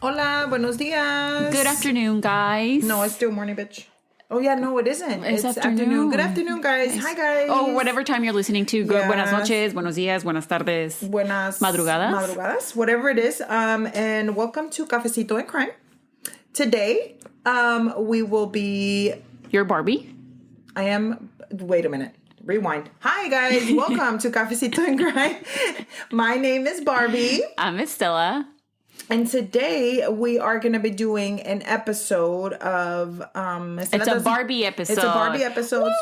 Hola, buenos dias. Good afternoon, guys. No, it's still morning, bitch. Oh, yeah, no, it isn't. It's afternoon. Good afternoon, guys. Hi, guys. Oh, whatever time you're listening to. Good. Yes. Buenas noches, buenos días, buenas tardes. Buenas Madrugadas, whatever it is. And welcome to Cafecito and Crime. Today, we will be... You're Barbie? I am... Wait a minute. Rewind. Hi, guys. Welcome to Cafecito and Crime. My name is Barbie. I'm Estella. And today we are going to be doing an episode of It's a Barbie episode. It's a Barbie episode.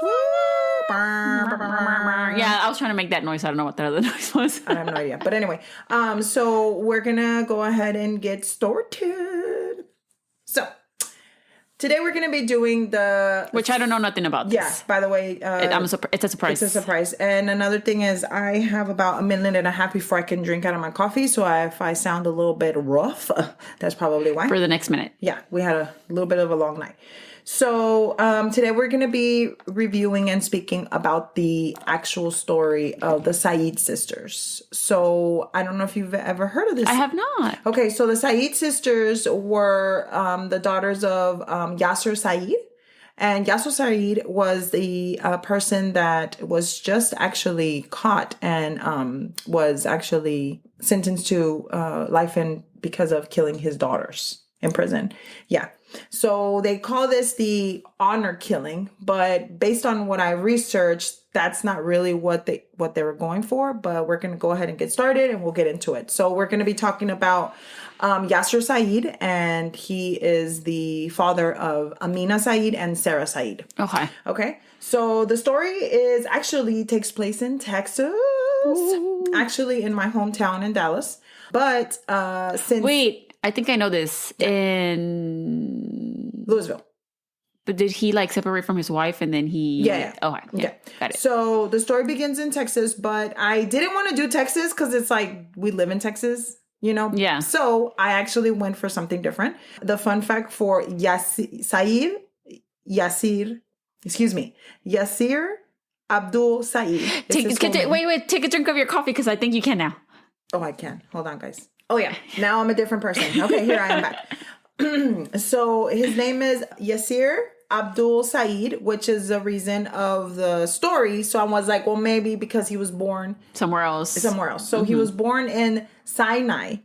Yeah, I was trying to make that noise. I don't know what that other noise was. I have no idea. But anyway, so we're going to go ahead and get started. So today we're going to be doing which I don't know nothing about this. Yeah, by the way. It's a surprise. It's a surprise. And another thing is I have about 1.5 minutes before I can drink out of my coffee. So if I sound a little bit rough, that's probably why. For the next minute. Yeah, we had a little bit of a long night. So today we're going to be reviewing and speaking about the actual story of the Said sisters. So I don't know if you've ever heard of this. I have not. Okay, so the Said sisters were the daughters of Yaser Said. And Yaser Said was the person that was just actually caught and was actually sentenced to life because of killing his daughters in prison. Yeah. So they call this the honor killing, but based on what I researched, that's not really what they were going for. But we're going to go ahead and get started and we'll get into it. So we're going to be talking about Yaser Said, and he is the father of Amina Said and Sarah Said. Okay. So the story takes place in Texas. Ooh. Actually in my hometown in Dallas. But Wait. I think I know this. In Louisville. But did he separate from his wife and then he... Yeah. Oh, yeah. Got it. So the story begins in Texas, but I didn't want to do Texas because it's we live in Texas, you know? Yeah. So I actually went for something different. The fun fact for Yaser Abdul Said. Wait. Take a drink of your coffee because I think you can now. Oh, I can. Hold on, guys. Oh, yeah. Now I'm a different person. Okay, here I am back. So his name is Yaser Abdul Said, which is the reason of the story. So I was like, well, maybe because he was born somewhere else. So he was born in Sinai,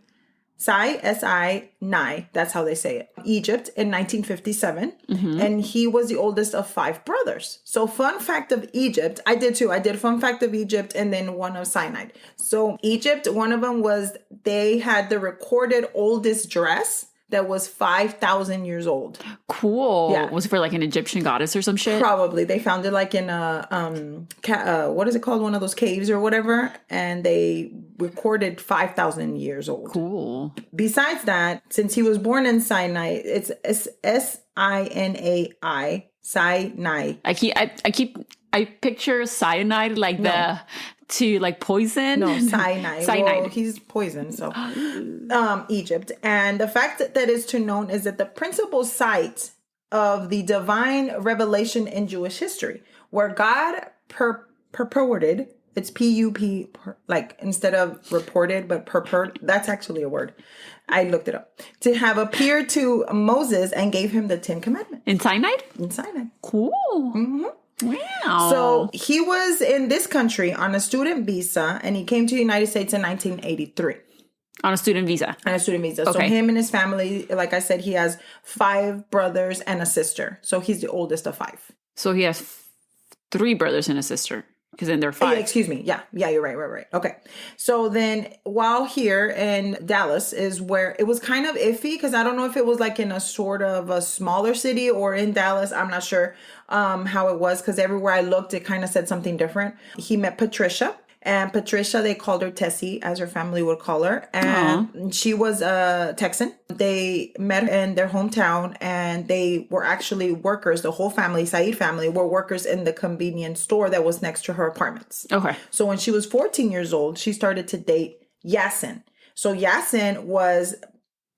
S-I-N-I, that's how they say it, Egypt in 1957. Mm-hmm. And he was the oldest of 5 brothers. So fun fact of Egypt, I did too. I did fun fact of Egypt and then one of Sinai. So Egypt, one of them was they had the recorded oldest dress that was 5,000 years old. Cool. Yeah. Was it for an Egyptian goddess or some shit? Probably. They found it in a, what is it called? One of those caves or whatever. And they recorded 5,000 years old. Cool. Besides that, since he was born in Sinai, it's S-I-N-A-I, Sinai. I picture cyanide to poison. No, cyanide. Cyanide. Well, he's poison, so Egypt. And the fact that is known is that the principal site of the divine revelation in Jewish history, where God purported, it's P-U-P, instead of reported, but that's actually a word. I looked it up. To have appeared to Moses and gave him the 10 Commandments. In cyanide? In cyanide. Cool. Mm-hmm. Wow. So he was in this country on a student visa, and he came to the United States in 1983. On a student visa? On a student visa. Okay. So him and his family, like I said, he has 5 brothers and a sister. So he's the oldest of 5. So he has 3 brothers and a sister. Because then they're 5. Yeah, excuse me. Yeah, you're right. Okay. So then while here in Dallas is where it was kind of iffy, because I don't know if it was in a sort of a smaller city or in Dallas. I'm not sure how it was, because everywhere I looked, it kind of said something different. He met Patricia. And Patricia, they called her Tessie, as her family would call her. And she was a Texan. They met in their hometown, and they were actually workers. The whole family, Said family, were workers in the convenience store that was next to her apartments. Okay. So when she was 14 years old, she started to date Yasin. So Yasin was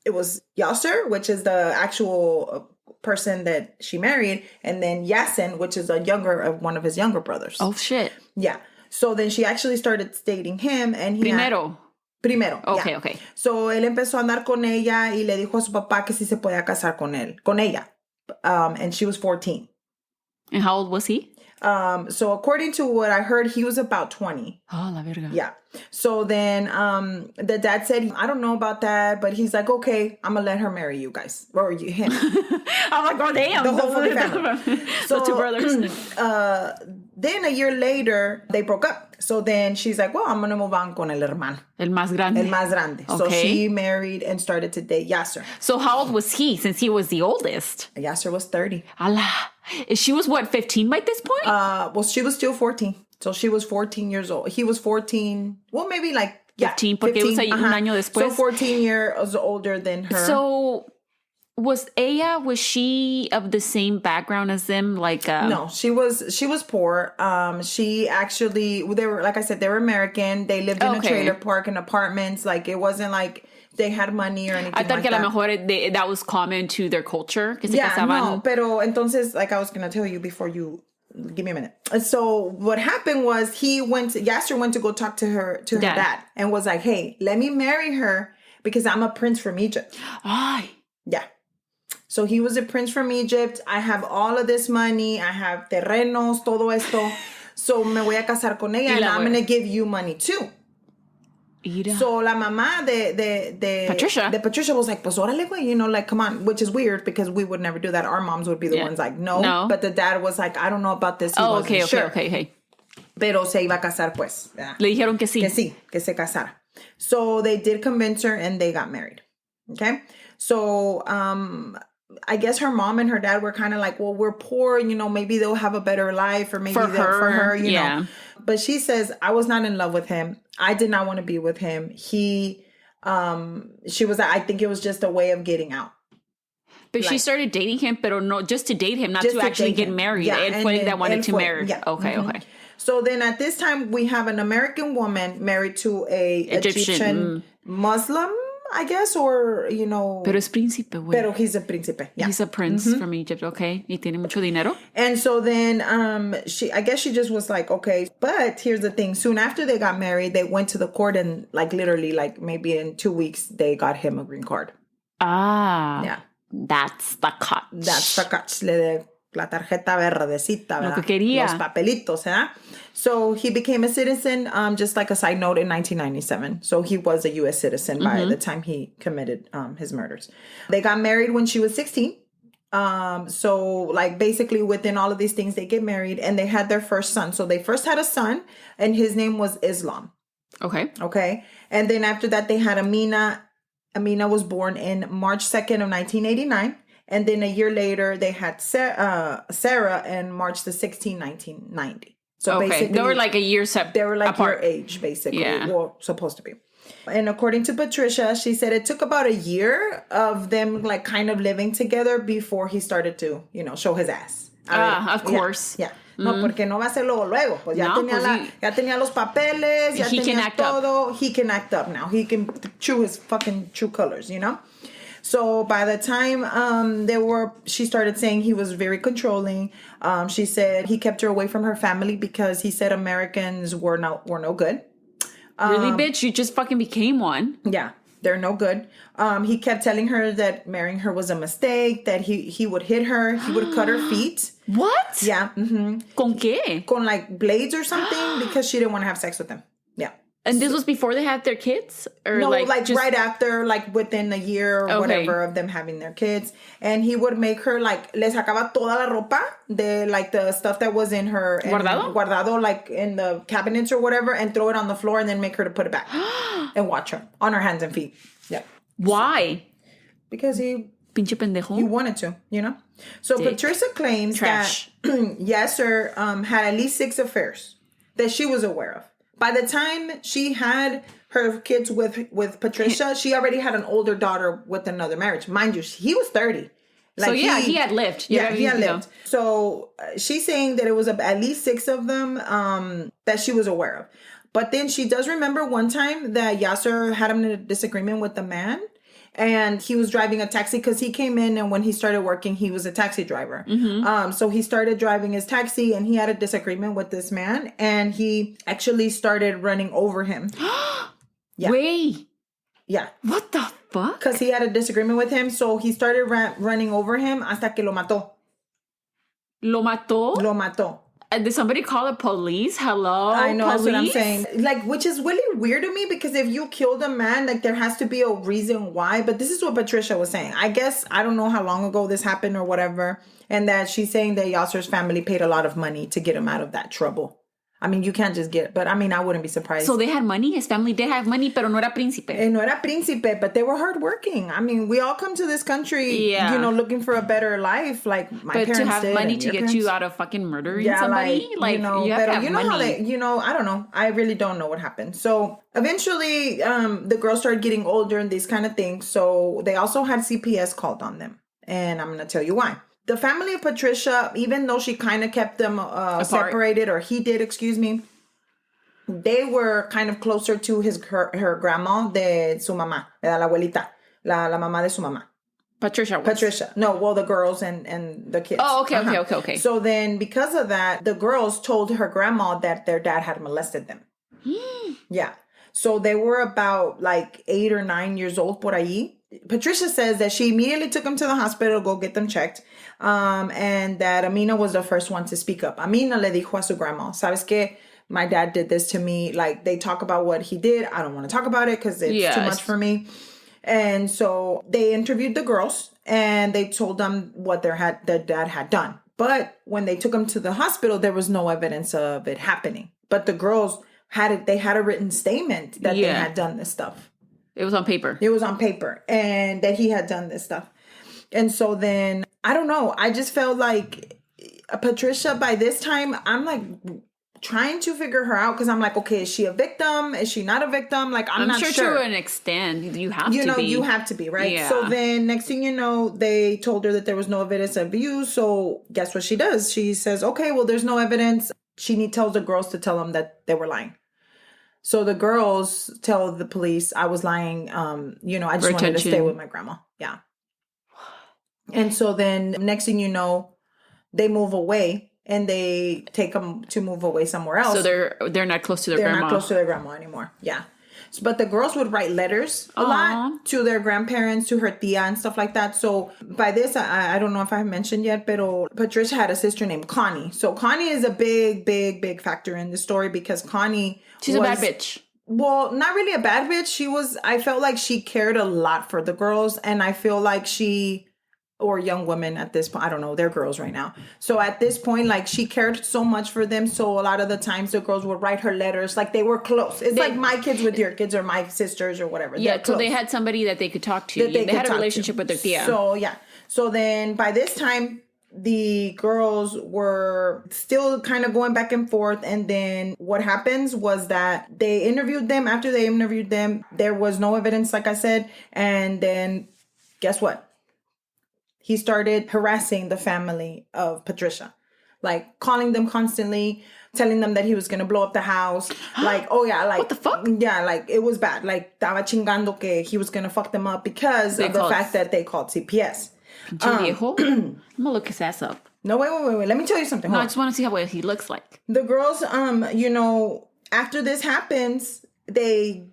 Yaser, which is the actual person that she married. And then Yasin, which is one of his younger brothers. Oh, shit. Yeah. So then she actually started dating him, and he Primero. Primero. Okay, yeah. okay. So, él empezó a andar con ella y le dijo a su papá que sí se podía casar con ella. And she was 14. And how old was he? So according to what I heard, he was about 20. Oh, la verga. Yeah. So then the dad said, I don't know about that, but he's like, okay, I'm going to let her marry you guys. Or him. I'm like, oh, damn. The whole fucking family. So, two brothers. Then a year later, they broke up. So then she's like, well, I'm going to move on con el hermano. El más grande. El más grande. Okay. So she married and started to date Yaser. So how old was he since he was the oldest? Yaser was 30. Allah. She was what, 15 by this point? Well, she was still 14. So she was 14 years old. He was 14. Well, maybe like 15, porque 15, it was un año después. So 14 years older than her. So was she of the same background as them? Like no, she was poor. She actually, they were, like I said, they were American. They lived in a trailer park and apartments. Like it wasn't like they had money or anything. I thought like que a lo mejor that was common to their culture. Que se casaban. No, pero entonces, like I was gonna tell you before you give me a minute. So what happened was Yaser went to go talk to her dad and was like, hey, let me marry her because I'm a prince from Egypt. Ay. Yeah. So he was a prince from Egypt. I have all of this money. I have terrenos, todo esto. So me voy a casar con ella and I'm going to give you money too. Ira. So la mamá de Patricia was like, pues órale, güey, you know, like, come on, which is weird because we would never do that. Our moms would be the ones like, no. But the dad was like, I don't know about this. He wasn't sure. Okay. Pero se iba a casar, pues. Le dijeron que sí. Que sí, que se casara. So they did convince her and they got married. Okay? So, I guess her mom and her dad were kind of like, well, we're poor, you know, maybe they'll have a better life or maybe for her, you know. But she says, I was not in love with him. I did not want to be with him. She was, I think it was just a way of getting out. But she started dating him, pero no, just to date him, not to actually get married. Yeah, él fue that wanted to marry. Yeah. Okay. So then at this time, we have an American woman married to a Egyptian Muslim, I guess, or, you know. Pero es príncipe, güey. Pero he's a príncipe. Yeah. He's a prince from Egypt, okay. Y tiene mucho dinero. And so then I guess she just was like, okay. But here's the thing. Soon after they got married, they went to the court and like literally like maybe in 2 weeks, they got him a green card. Ah. Yeah. That's the catch. That's the catch. La tarjeta verdecita, ¿verdad? Lo que quería. Los papelitos, ¿verdad? So he became a citizen, just like a side note, in 1997. So he was a U.S. citizen by the time he committed his murders. They got married when she was 16. So like basically within all of these things, they get married and they had their first son. So they first had a son and his name was Islam. Okay. And then after that, they had Amina. Amina was born in March 2nd of 1989. And then a year later, they had Sarah in March the 16th, 1990. So basically, they were like a year apart. They were like your age, basically. Yeah. Well, supposed to be. And according to Patricia, she said it took about a year of them like kind of living together before he started to, you know, show his ass. Of course. Yeah. No, porque no va a hacerlo luego. Pues ya tenía los papeles, ya tenía todo. He can act up now. He can chew his fucking true colors, you know? So by the time she started saying he was very controlling. She said he kept her away from her family because he said Americans were no good. Really, bitch? You just fucking became one. Yeah, they're no good. He kept telling her that marrying her was a mistake, that he would hit her, he would cut her feet. What? Yeah. Mm-hmm. ¿Con qué? Con like blades or something because she didn't want to have sex with him. Yeah. And this was before they had their kids? Or no, like just... right after, like within a year or whatever of them having their kids. And he would make her like, le sacaba toda la ropa de like the stuff that was in her. Guardado like in the cabinets or whatever and throw it on the floor and then make her to put it back and watch her on her hands and feet. Yeah. Why? Because he... Pinche pendejo. He wanted to, you know? So Patricia claims that Yaser had at least 6 affairs that she was aware of. By the time she had her kids with Patricia, she already had an older daughter with another marriage. Mind you, he was 30. Like so he had lived. He had lived. So she's saying that it was at least 6 of them that she was aware of. But then she does remember one time that Yaser had him in a disagreement with the man. And he was driving a taxi because he came in and when he started working, he was a taxi driver. Mm-hmm. So he started driving his taxi and he had a disagreement with this man and he actually started running over him. Yeah. Wait. Yeah. What the fuck? Because he had a disagreement with him, so he started running over him hasta que lo mató. Lo mató? Lo mató. Did somebody call the police? Hello? I know, police? that's what I'm saying. Like, which is really weird to me because if you killed a man, like, there has to be a reason why. But this is what Patricia was saying. I guess, I don't know how long ago this happened or whatever. And that she's saying that Yaser's family paid a lot of money to get him out of that trouble. I mean, you can't just get, but I mean, I wouldn't be surprised. So they had money? His family did have money, pero no era príncipe. No era príncipe, but they were hardworking. I mean, we all come to this country, Yeah. you know, looking for a better life. Like my parents did. But to have money to get you out of fucking murdering somebody? Like, you have to have money. How they, I don't know. I really don't know what happened. So eventually, the girls started getting older and these kind of things. So they also had CPS called on them. And I'm going to tell you why. The family of Patricia, even though she kind of kept them separated, or he did, excuse me, they were kind of closer to her grandma de su mamá, la abuelita, la mamá de su mamá. Patricia. No, well, the girls and the kids. Oh, okay, okay. So then because of that, the girls told her grandma that their dad had molested them. Yeah. So they were about like 8 or 9 years old por allí. Patricia says that she immediately took them to the hospital to go get them checked. And that Amina was the first one to speak up. Amina le dijo a su grandma, ¿sabes qué? My dad did this to me. Like, they talk about what he did. I don't want to talk about it because it's too much for me. And so they interviewed the girls and they told them what their dad had done. But when they took them to the hospital, there was no evidence of it happening. But the girls they had a written statement that they had done this stuff. It was on paper. It was on paper and that he had done this stuff. And so then, I don't know. I just felt like Patricia, by this time, I'm like trying to figure her out because I'm like, okay, is she a victim? Is she not a victim? Like, I'm not sure. To an extent, you have to be. You have to be, right? Yeah. So then next thing you know, they told her that there was no evidence of abuse. So guess what she does? She says, okay, well, there's no evidence. She tells the girls to tell them that they were lying. So the girls tell the police, I was lying. I just wanted to stay with my grandma. Yeah. And so then next thing you know, they move away and they take them to move away somewhere else. So they're not close to their grandma. They're not close to their grandma anymore. Yeah. But the girls would write letters a lot to their grandparents, to her tia and stuff like that. So by this, I don't know if I mentioned yet, but Patricia had a sister named Connie. So Connie is a big, big, big factor in the story because Connie She's a bad bitch. Well, not really a bad bitch. I felt like she cared a lot for the girls. And I feel like or young women at this point, I don't know, they're girls right now. So at this point, like, she cared so much for them. So a lot of the times the girls would write her letters, like they were close. It's like my kids with your kids or my sisters or whatever. Yeah, so they had somebody that they could talk to. They had a relationship with their tia. So, yeah. So then by this time, the girls were still kind of going back and forth. And then what happens was that they interviewed them. After they interviewed them, there was no evidence, like I said. And then guess what? He started harassing the family of Patricia, like calling them constantly, telling them that he was going to blow up the house. Like, oh yeah, like, what the fuck? Yeah, like, it was bad. Like, estaba chingando que he was going to fuck them up because of the fact that they called CPS. I'm going to look his ass up. No, wait. Let me tell you something. I just want to see what he looks like. The girls, after this happens, they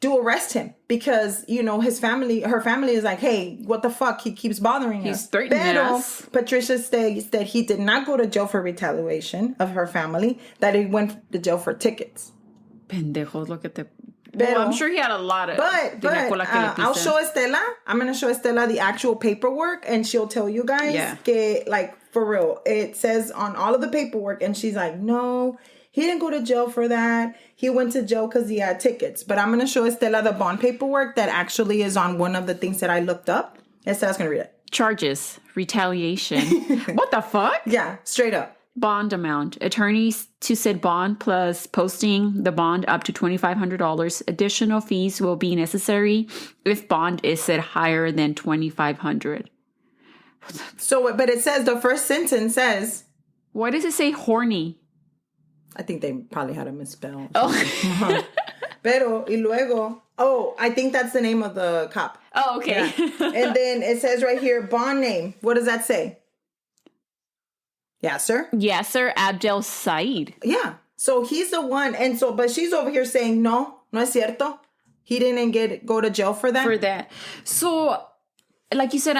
do arrest him because, her family is like, hey, what the fuck? He keeps bothering us. He's threatening us. Patricia states that he did not go to jail for retaliation of her family, that he went to jail for tickets. Pendejos, look at the... Well, I'm sure he had a lot of... But I'll show Estela. I'm going to show Estela the actual paperwork and she'll tell you guys que, like, for real, it says on all of the paperwork and she's like, no, he didn't go to jail for that. He went to jail because he had tickets. But I'm going to show Estela the bond paperwork that actually is on one of the things that I looked up. Estela's going to read it. Charges. Retaliation. What the fuck? Yeah, straight up. Bond amount. Attorneys to said bond plus posting the bond up to $2,500. Additional fees will be necessary if bond is set higher than $2,500. So, but it says, the first sentence says... Why does it say horny? I think they probably had a misspell. Oh. Pero, y luego... Oh, I think that's the name of the cop. Oh, okay. Yeah. And then it says right here, bond name. What does that say? Yaser? Yaser Abdel Said. Yeah. So he's the one. And so, but she's over here saying, no es cierto. He didn't go to jail for that? For that. So, like you said,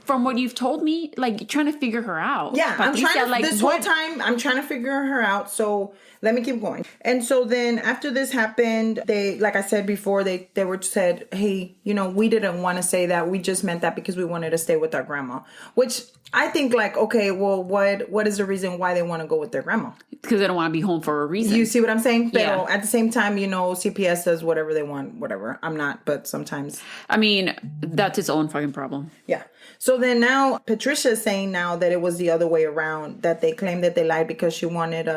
from what you've told me, like, you're trying to figure her out. Yeah, Patricia, I'm trying to, this whole time, I'm trying to figure her out. So let me keep going. And so then after this happened, they, like I said before, they were said, hey, we didn't want to say that. We just meant that because we wanted to stay with our grandma, which I think like, okay, well, what is the reason why they want to go with their grandma? Because they don't want to be home for a reason. You see what I'm saying? But Yeah. at the same time, CPS does whatever they want, whatever. I'm not, but sometimes. I mean, that's its own fucking problem. Yeah. So then now Patricia is saying now that it was the other way around, that they claimed that they lied because she wanted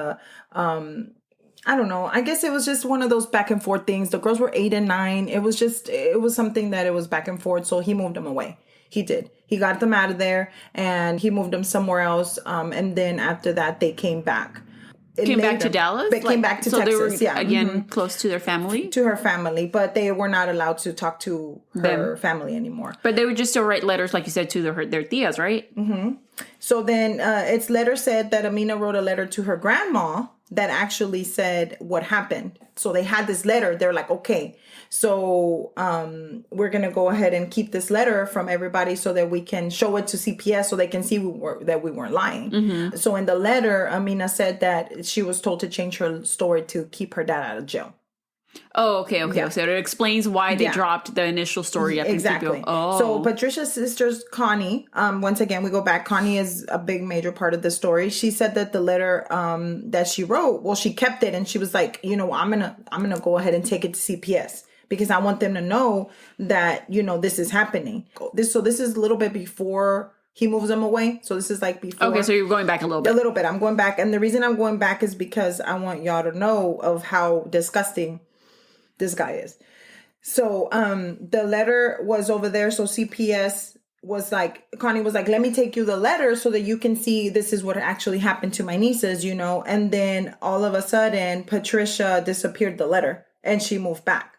I don't know. I guess it was just one of those back and forth things. The girls were 8 and 9. It was something that it was back and forth. So he moved them away. He did. He got them out of there and he moved them somewhere else. And then after that, they came back. Came back to Dallas? They came back to so Texas, they were, again, close to their family? To her family, but they were not allowed to talk to her family anymore. But they would just still write letters, like you said, to their tias, right? Mm-hmm. So then its letter said that Amina wrote a letter to her grandma that actually said what happened. So they had this letter. They're like, okay, so we're going to go ahead and keep this letter from everybody so that we can show it to CPS so they can see that we weren't lying. Mm-hmm. So in the letter, Amina said that she was told to change her story to keep her dad out of jail. Oh, okay. Yeah. So it explains why they dropped the initial story. Exactly. Oh. So Patricia's sister's Connie, once again, we go back. Connie is a big major part of the story. She said that the letter that she wrote, well, she kept it and she was like, I'm gonna go ahead and take it to CPS because I want them to know that, this is happening. So this is a little bit before he moves them away. So this is like before. Okay, so you're going back a little bit. A little bit. I'm going back. And the reason I'm going back is because I want y'all to know of how disgusting this guy is. So the letter was over there. So CPS was like, Connie was like, let me take you the letter so that you can see this is what actually happened to my nieces, And then all of a sudden, Patricia disappeared the letter and she moved back.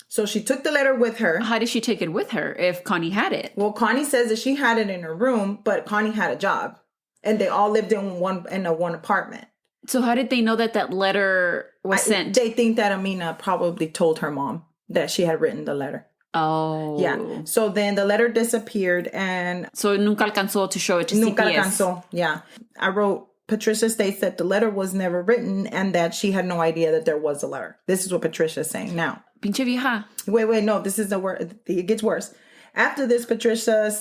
So she took the letter with her. How did she take it with her if Connie had it? Well, Connie says that she had it in her room, but Connie had a job and they all lived in one apartment. So how did they know that letter was sent? They think that Amina probably told her mom that she had written the letter. Oh. Yeah. So then the letter disappeared and... So nunca alcanzó to show it to nunca CPS. alcanzó, yeah. I wrote, Patricia states that the letter was never written and that she had no idea that there was a letter. This is what Patricia is saying now. Pinche vieja. Wait, no, this is the word. It gets worse. After this, Patricia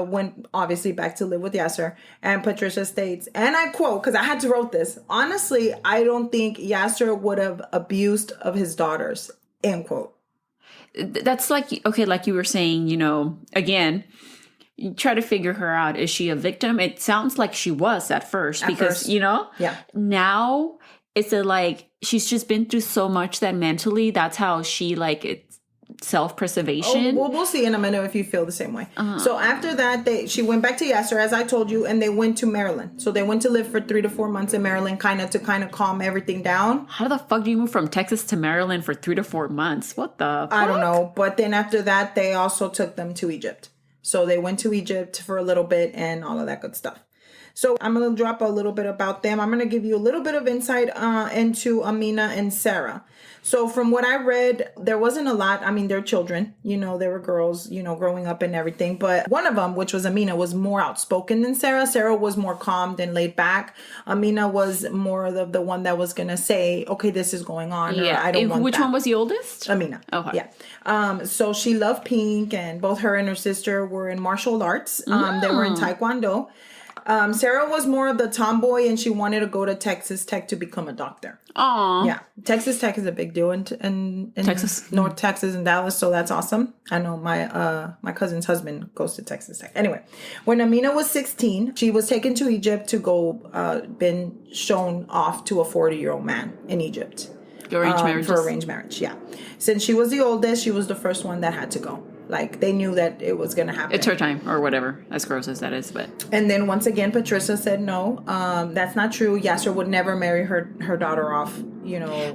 went obviously back to live with Yaser. And Patricia states, and I quote, because I had to wrote this, honestly, I don't think Yaser would have abused of his daughters, end quote. That's like, okay, like you were saying, again, you try to figure her out. Is she a victim? It sounds like she was at first because, Yeah. Now it's like she's just been through so much that mentally that's how she it's self-preservation. Oh, well, we'll see in a minute if you feel the same way. So after that, she went back to Yaser, as I told you, and they went to Maryland. So they went to live for 3 to 4 months in Maryland, kind of calm everything down. How the fuck do you move from Texas to Maryland for 3 to 4 months? What the fuck? I don't know. But then after that, they also took them to Egypt. So they went to Egypt for a little bit and all of that good stuff. So I'm going to drop a little bit about them. I'm going to give you a little bit of insight into Amina and Sarah. So from what I read, there wasn't a lot. I mean, they're children, they were girls, growing up and everything. But one of them, which was Amina, was more outspoken than Sarah. Sarah was more calm and laid back. Amina was more of the one that was going to say, okay, this is going on. Yeah. Or, I don't want Which that. one was the oldest? Amina. Okay. Yeah. So she loved pink and both her and her sister were in martial arts. They were in Taekwondo. Sarah was more of the tomboy and she wanted to go to Texas Tech to become a doctor. Aww. Yeah. Texas Tech is a big deal in Texas. North Texas and Dallas. So that's awesome. I know my cousin's husband goes to Texas Tech. Anyway, when Amina was 16, she was taken to Egypt to go, been shown off to a 40-year-old man in Egypt. Arranged marriages? For arranged marriage, yeah. Since she was the oldest, she was the first one that had to go. Like, they knew that it was going to happen. It's her time, or whatever, as gross as that is, but... And then, once again, Patricia said no, that's not true. Yaser would never marry her daughter off,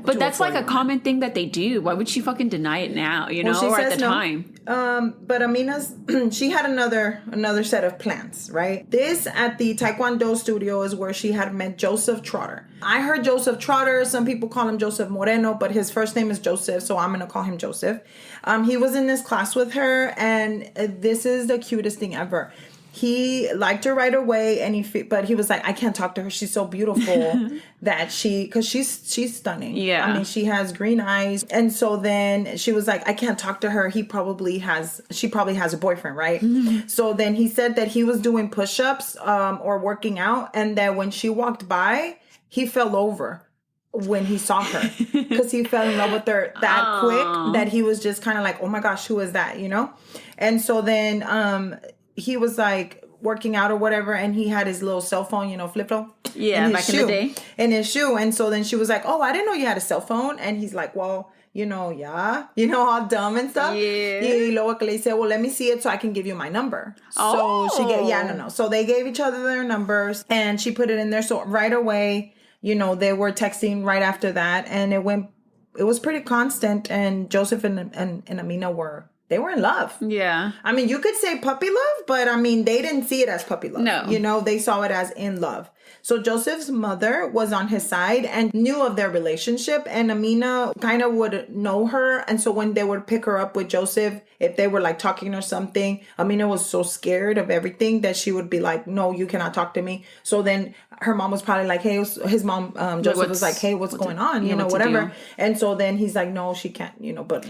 But that's like a common thing that they do. Why would she fucking deny it now, or at the time? But Amina's, she had another set of plans, right? This at the Taekwondo studio is where she had met Joseph Trotter. I heard Joseph Trotter. Some people call him Joseph Moreno, but his first name is Joseph, so I'm going to call him Joseph. He was in this class with her, and this is the cutest thing ever. He liked her right away, but he was like, I can't talk to her. She's so beautiful because she's stunning. Yeah. I mean, she has green eyes. And so then she was like, I can't talk to her. She probably has a boyfriend, right? Mm-hmm. So then he said that he was doing push-ups or working out. And that when she walked by, he fell over when he saw her because he fell in love with her that quick that he was just kind of like, oh my gosh, who is that? And so then, he was like working out or whatever, and he had his little cell phone, flip phone. Yeah, back in the day. In his shoe. And so then she was like, oh, I didn't know you had a cell phone. And he's like, well, yeah. All dumb and stuff. Yeah. Y luego que le dice, well, let me see it so I can give you my number. Oh. So she no. So they gave each other their numbers, and she put it in there. So right away, they were texting right after that. And it was pretty constant. And Joseph and Amina were in love. Yeah. I mean, you could say puppy love, but I mean, they didn't see it as puppy love. No. They saw it as in love. So Joseph's mother was on his side and knew of their relationship, and Amina kind of would know her. And so when they would pick her up with Joseph, if they were like talking or something, Amina was so scared of everything that she would be like, no, you cannot talk to me. So then her mom was probably like, hey, his mom, Joseph was like, hey, what's going on? Whatever. And so then he's like, no, she can't, but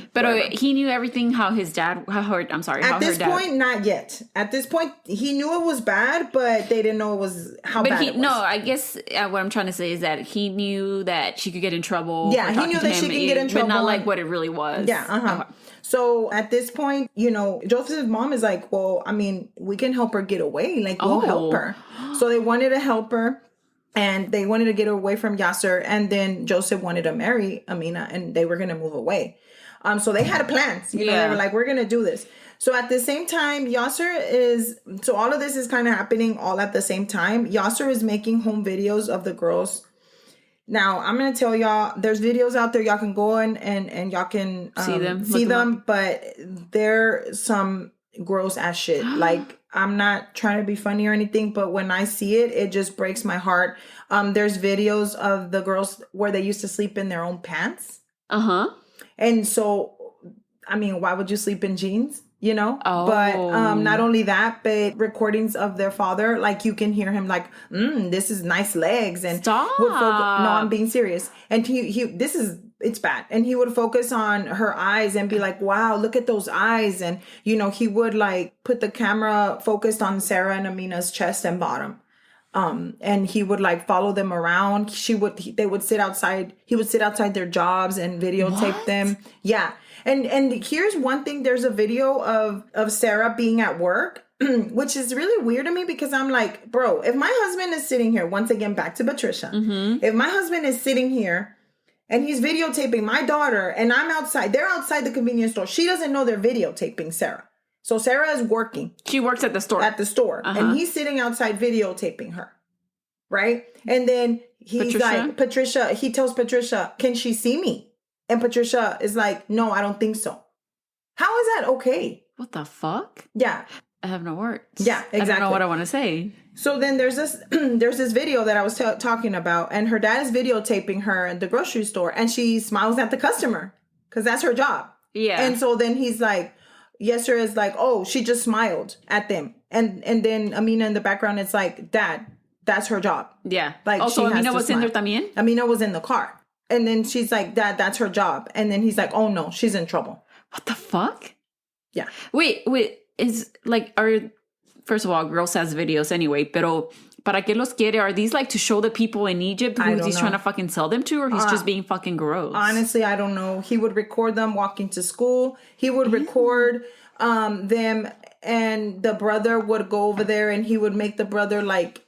he knew everything how her dad. At this point, not yet. At this point, he knew it was bad, but they didn't know it was bad it was. No, I guess what I'm trying to say is that he knew that she could get in trouble. Yeah, he knew that she could get in trouble. But not like what it really was. Yeah, uh-huh. So at this point, Joseph's mom is like, well, I mean, we can help her get away. Like, we'll help her. So they wanted to help her. And they wanted to get her away from Yaser. And then Joseph wanted to marry Amina, and they were going to move away. So they had plans. They were like, we're going to do this. So at the same time, so all of this is kind of happening all at the same time. Yaser is making home videos of the girls. Now, I'm going to tell y'all, there's videos out there. Y'all can go in and y'all can see them. But they're some gross ass shit. Like, I'm not trying to be funny or anything, but when I see it, it just breaks my heart. There's videos of the girls where they used to sleep in their own pants. Uh-huh. And so, I mean, why would you sleep in jeans? But not only that, but recordings of their father, like you can hear him like, this is nice legs. And stop. No, I'm being serious. And it's bad. And he would focus on her eyes and be like, wow, look at those eyes. And, he would like put the camera focused on Sarah and Amina's chest and bottom. And he would like follow them around. He would sit outside their jobs and videotape them. Yeah. And here's one thing. There's a video of Sarah being at work, which is really weird to me because I'm like, bro, if my husband is sitting here, once again, back to Patricia, if my husband is sitting here and he's videotaping my daughter and I'm outside, they're outside the convenience store. She doesn't know they're videotaping Sarah. So Sarah is working. She works at the store. And he's sitting outside videotaping her. Right? And then he's like, Patricia, he tells Patricia, can she see me? And Patricia is like, no, I don't think so. How is that okay? What the fuck? Yeah. I have no words. Yeah, exactly. I don't know what I want to say. So then there's this video that I was talking about, and her dad is videotaping her in the grocery store, and she smiles at the customer because that's her job. Yeah. And so then he's like, Yaser is like, oh, she just smiled at them. And then Amina in the background is like, Dad, that's her job. Yeah. Like, also, Amina was in there también? Amina was in the car. And then she's like, Dad, that's her job. And then he's like, oh no, she's in trouble. What the fuck? Yeah. Wait, is like, first of all, girls has videos anyway, pero ¿para qué los quiere? Are these like to show the people in Egypt who he's trying to fucking sell them to, or he's just being fucking gross? Honestly, I don't know. He would record them walking to school. He would record them, and the brother would go over there and he would make the brother like,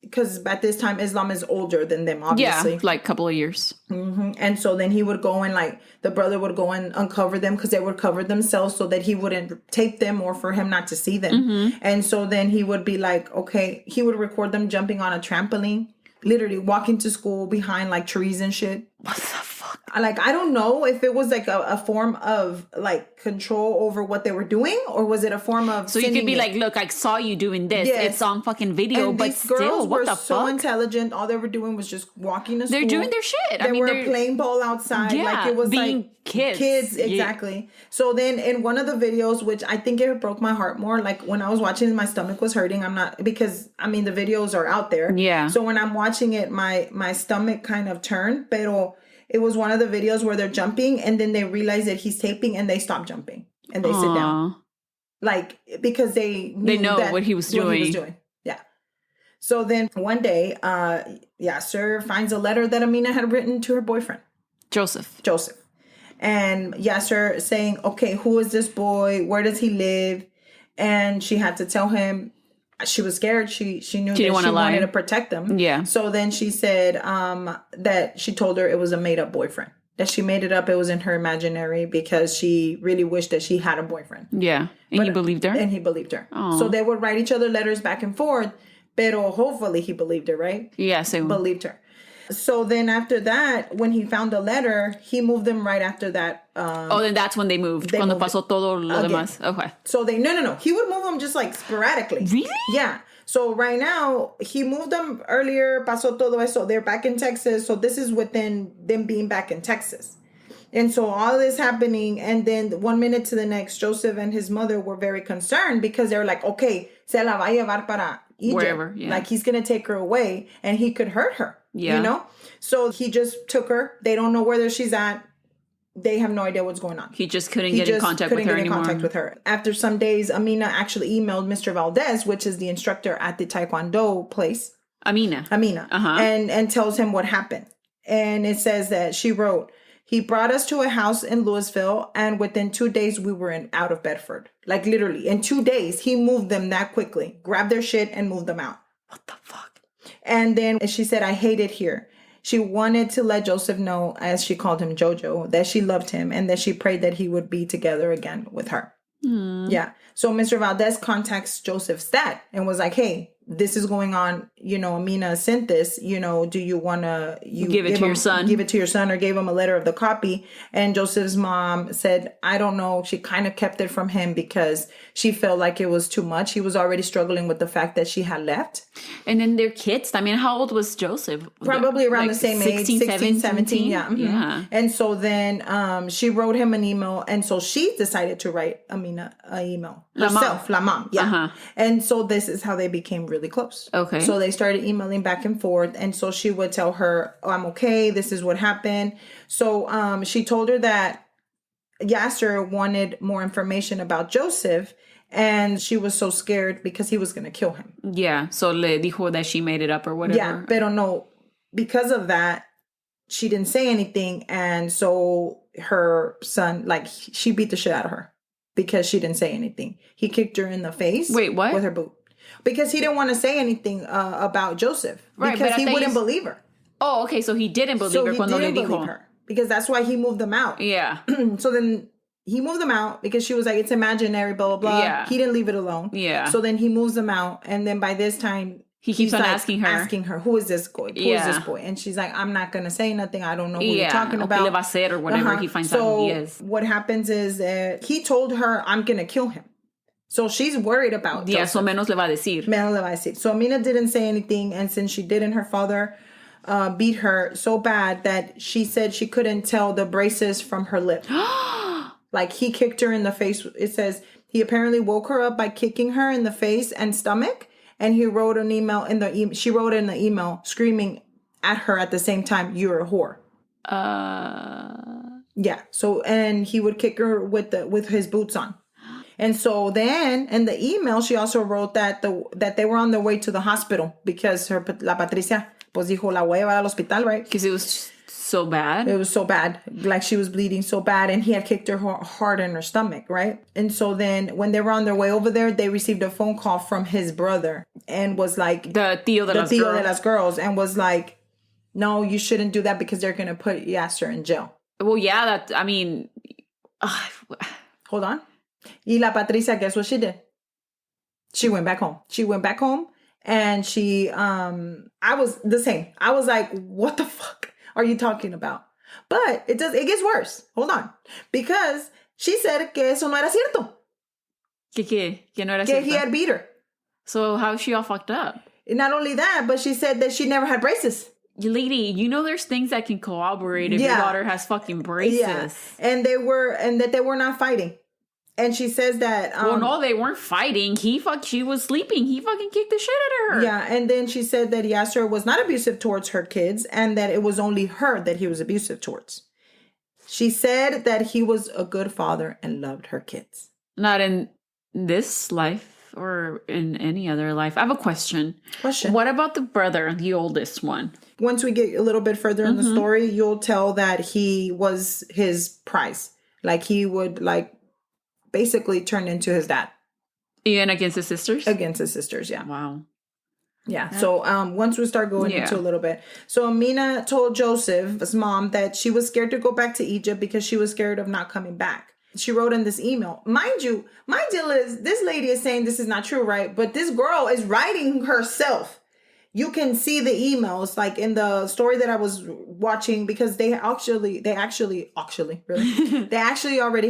because at this time Islam is older than them, obviously. Yeah, like a couple of years. Mm-hmm. And so then he would go and like the brother would go and uncover them because they would cover themselves so that he wouldn't tape them or for him not to see them. Mm-hmm. And so then he would be like, okay, he would record them jumping on a trampoline. literally walking to school behind like trees and shit. What the fuck? Like, I don't know if it was like a form of like control over what they were doing, or was it a form of So you could be like, look, I saw you doing this. Yes. It's on fucking video, and but these girls still, what were the so fuck? intelligent. All they were doing was just walking to school. They're doing their shit. They were playing ball outside. Yeah, like it was being like kids. Kids, exactly. So then in one of the videos, which I think it broke my heart more, like when I was watching, my stomach was hurting. I'm not, because I mean the videos are out there. Yeah. So when I'm watching it, my stomach kind of turned, pero it was one of the videos where they're jumping and then they realize that he's taping and they stop jumping and they sit down. Like, because they know what he was doing. Yeah. So then one day, Yaser finds a letter that Amina had written to her boyfriend. Joseph. And Yaser saying, okay, who is this boy? Where does he live? And she had to tell him. She was scared. She knew that she wanted to protect them. Yeah. So then she said that she told her it was a made-up boyfriend. That she made it up. It was in her imaginary because she really wished that she had a boyfriend. Yeah. And he believed her? And he believed her. Aww. So they would write each other letters back and forth. Pero hopefully he believed her, right? Yeah, so believed her. So then after that, when he found the letter, he moved them right after that. Then that's when they moved. Cuando pasó todo lo demás. Okay. So they, no. He would move them just like sporadically. Really? Yeah. So right now, he moved them earlier, pasó todo eso. They're back in Texas. So this is within them being back in Texas. And so all this happening, and then 1 minute to the next, Joseph and his mother were very concerned because they were like, okay, se la va a llevar para Egypt. Wherever, yeah. Like, he's going to take her away and he could hurt her, yeah. you know? So he just took her. They don't know whether she's at. They have no idea what's going on. He just couldn't get in contact with her anymore. After some days, Amina actually emailed Mr. Valdez, which is the instructor at the Taekwondo place. Amina. Uh-huh. And tells him what happened. And it says that she wrote, he brought us to a house in Louisville, and within 2 days, we were out of Bedford. Like, literally, in 2 days, he moved them that quickly. Grabbed their shit and moved them out. What the fuck? And then she said, I hate it here. She wanted to let Joseph know, as she called him Jojo, that she loved him and that she prayed that he would be together again with her. Yeah. So Mr. Valdez contacts Joseph's dad and was like, hey, this is going on. You know, Amina sent this. You know, do you want to give it to your son? Give it to your son, or gave him a letter of the copy. And Joseph's mom said, I don't know. She kind of kept it from him because she felt like it was too much. He was already struggling with the fact that she had left. And then their kids. I mean, how old was Joseph? Probably around like the same age, 16, 17. Yeah. Mm-hmm. Yeah. And so then she wrote him an email. And so she decided to write Amina an email herself. La mom. Yeah. Uh-huh. And so this is how they became really close. Okay. So they started emailing back and forth. And so she would tell her, oh, I'm okay. This is what happened. So she told her that Yaser wanted more information about Joseph. And she was so scared because he was going to kill him. Yeah. So le dijo that she made it up or whatever. Yeah. Pero no, because of that, she didn't say anything. And so her son, like, she beat the shit out of her because she didn't say anything. He kicked her in the face. Wait, what? With her boot. Because he didn't want to say anything about Joseph. Right, because he wouldn't believe her. Oh, okay. So he didn't believe her cuando le dijo. Her. Because that's why he moved them out. Yeah. So then he moved them out because she was like, it's imaginary, blah, blah, blah. Yeah. He didn't leave it alone. Yeah. So then he moves them out. And then by this time, he keeps on like asking her, who is this boy? Who is this boy? And she's like, I'm not going to say nothing. I don't know who you're talking o about. le va a hacer or whatever he finds out who he is. What happens is that he told her, I'm going to kill him. So she's worried about Joseph. So menos le va a decir. Menos le va a decir. So Amina didn't say anything. And since she didn't, her father beat her so bad that she said she couldn't tell the braces from her lip. Like, he kicked her in the face. It says he apparently woke her up by kicking her in the face and stomach. And he wrote an email she wrote in the email screaming at her at the same time, you're a whore. Yeah. So, and he would kick her with his boots on. And so then in the email, she also wrote that they were on their way to the hospital because la Patricia, pues dijo, la voy a llevar al hospital, right? Because it was so bad. It was so bad. Like, she was bleeding so bad, and he had kicked her hard in her stomach, right? And so then when they were on their way over there, they received a phone call from his brother and was like, the tío de las girls, and was like, no, you shouldn't do that because they're going to put Yaser in jail. Well, yeah, Hold on. Y la Patricia, guess what she did? She went back home. And I was the same. I was like, what the fuck are you talking about? But it gets worse. Hold on. Because she said que eso no era cierto. Que no era Que cierto. he had beat her. So how is she all fucked up? And not only that, but she said that she never had braces. Lady, you know there's things that can corroborate if your daughter has fucking braces. Yeah. And that they were not fighting. And she says that well, no, they weren't fighting. She was sleeping. He fucking kicked the shit out of her. Yeah, and then she said that Yaser was not abusive towards her kids and that it was only her that he was abusive towards. She said that he was a good father and loved her kids. Not in this life or in any other life. I have a question. What about the brother, the oldest one? Once we get a little bit further in the story, you'll tell that he was his prize. Like he would basically turn into his dad. And against his sisters? Against his sisters, yeah. Wow. Yeah. So once we start going into a little bit. So Amina told Joseph's mom that she was scared to go back to Egypt because she was scared of not coming back. She wrote in this email. Mind you, my deal is this lady is saying this is not true, right? But this girl is writing herself. You can see the emails like in the story that I was watching because they actually already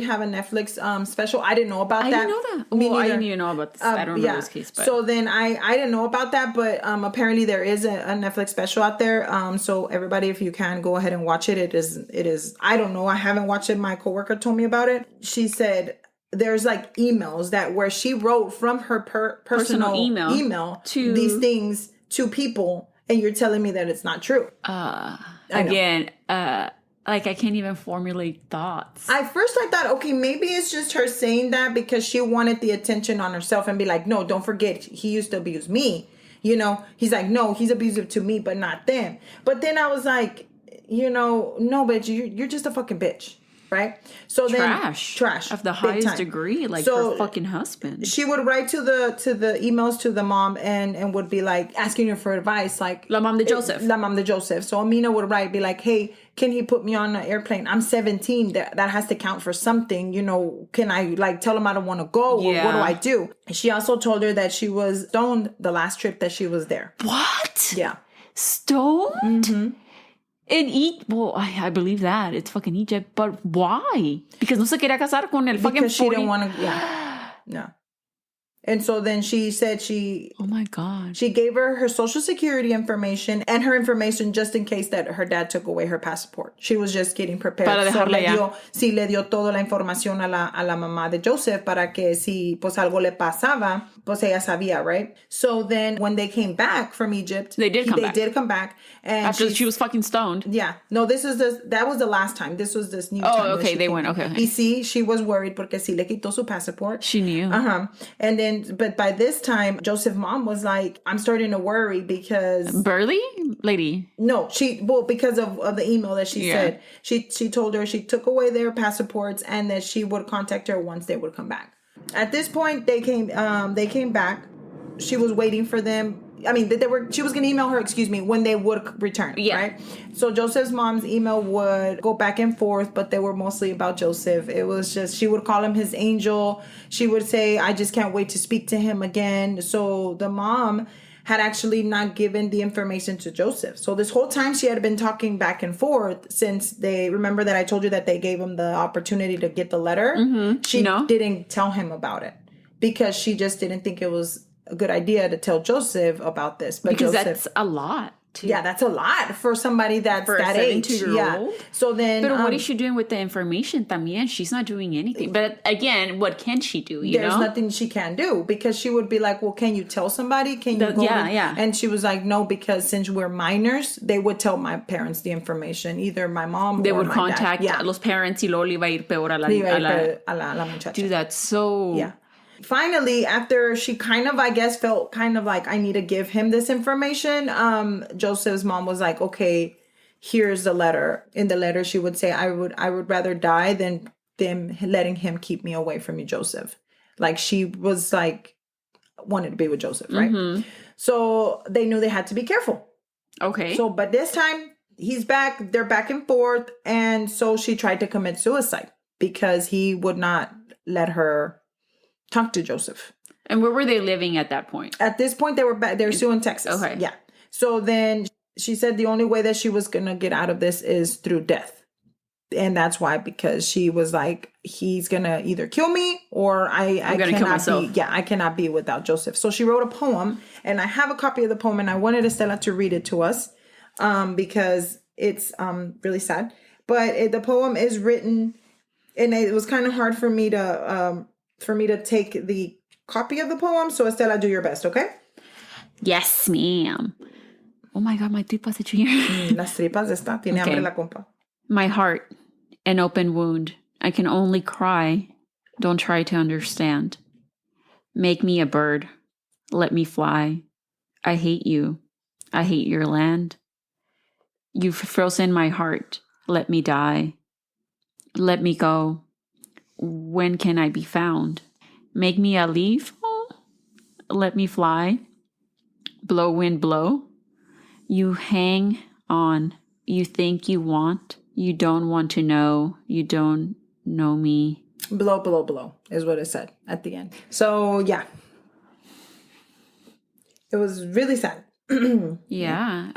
have a Netflix special. I didn't know about that. I didn't know that. Well, I didn't even know about this. I don't remember this case. But. So then I didn't know about that, but apparently there is a Netflix special out there. So everybody, if you can, go ahead and watch it. It is. I don't know. I haven't watched it. My coworker told me about it. She said there's like emails where she wrote from her personal email to these things to people, and you're telling me that it's not true. Again, I can't even formulate thoughts. At first I thought, okay, maybe it's just her saying that because she wanted the attention on herself and be like, no, don't forget, he used to abuse me. You know, he's like, no, he's abusive to me, but not them. But then I was like, no, bitch, you're just a fucking bitch. Right? So trash of the highest degree, like her fucking husband. She would write to the emails to the mom and would be like asking her for advice, like La Mam de Joseph. So Amina would write, be like, hey, can he put me on an airplane? I'm 17. That has to count for something. You know, can I tell him I don't want to go? Or what do I do? She also told her that she was stoned the last trip that she was there. What? Yeah. Stoned? Mm-hmm. I believe that. It's fucking Egypt. But why? Because no se quería casar con el fucking 40. Because she didn't want to, No. And so then she said oh my God. She gave her social security information and her information just in case that her dad took away her passport. She was just getting prepared. Para dejarla le dio toda la información a la mamá de Joseph para que si pues algo le pasaba, pues ella sabía, right? So then when they came back from Egypt, they did come back. And after she was fucking stoned. Yeah. No, that was the last time. This was this new time. Oh, okay. They went. Okay. Y sí, she was worried porque sí le quitó su passport. She knew. And then, but by this time, Joseph's mom was like, I'm starting to worry because... Burley? Lady? No, because of the email that she said. She told her she took away their passports and that she would contact her once they would come back. At this point, they came back. She was waiting for them. I mean, she was going to email her, when they would return, right? So Joseph's mom's email would go back and forth, but they were mostly about Joseph. It was just, she would call him his angel. She would say, I just can't wait to speak to him again. So the mom had actually not given the information to Joseph. So this whole time she had been talking back and forth since remember that I told you that they gave him the opportunity to get the letter? Mm-hmm. She didn't tell him about it because she just didn't think it was a good idea to tell Joseph about this. But because that's a lot. Yeah, that's a lot for somebody that's that age. Yeah. So then... But what is she doing with the information también? She's not doing anything. But again, what can she do, There's nothing she can do because she would be like, well, can you tell somebody? Can you go? Yeah. And she was like, no, because since we're minors, they would tell my parents the information. Either my mom they or would my contact dad. Los parents y luego le iba a ir peor a la muchacha. Do that. So... Yeah. Finally, after she kind of, I guess, felt kind of like, I need to give him this information, Joseph's mom was like, okay, here's the letter. In the letter, she would say, I would rather die than them letting him keep me away from you, Joseph. Like, she was like, wanted to be with Joseph, right? Mm-hmm. So they knew they had to be careful. Okay. So, but this time, he's back, they're back and forth, and so she tried to commit suicide because he would not let her talk to Joseph. And where were they living at that point? At this point, they were still in Texas. Okay. Yeah. So then she said the only way that she was going to get out of this is through death. And that's why, because she was like, he's going to either kill me or I gonna kill myself. I cannot be without Joseph. So she wrote a poem, and I have a copy of the poem, and I wanted Estela to read it to us because it's really sad. But the poem is written, and it was kind of hard for me to take the copy of the poem. So Estela, do your best, okay? Yes, ma'am. Oh my God, my tripas hecho here. Las tripas está, tiene hambre la compa. My heart, an open wound. I can only cry. Don't try to understand. Make me a bird. Let me fly. I hate you. I hate your land. You've frozen my heart. Let me die. Let me go. When can I be found? Make me a leaf. Oh, let me fly. Blow, wind, blow. You hang on. You think you want. You don't want to know. You don't know me. Blow, blow, blow is what it said at the end. So, yeah. It was really sad. Yeah.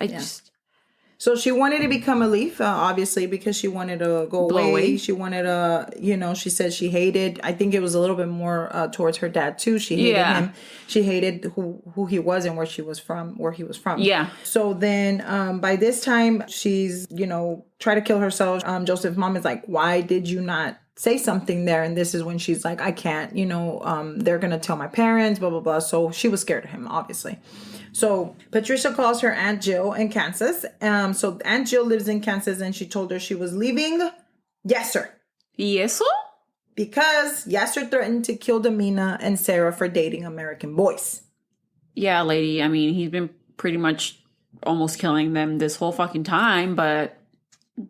So she wanted to become a leaf, obviously, because she wanted to go away. She wanted to, she said she hated, I think it was a little bit more towards her dad too. She hated him. She hated who he was and where he was from. Yeah. So then by this time, she's, try to kill herself. Joseph's mom is like, why did you not say something there? And this is when she's like, I can't, they're going to tell my parents, blah, blah, blah. So she was scared of him, obviously. So Patricia calls her Aunt Jill in Kansas. So Aunt Jill lives in Kansas, and she told her she was leaving Yaser. ¿Y eso? Because Yaser threatened to kill Amina and Sarah for dating American boys. Yeah, lady. I mean, he's been pretty much almost killing them this whole fucking time, but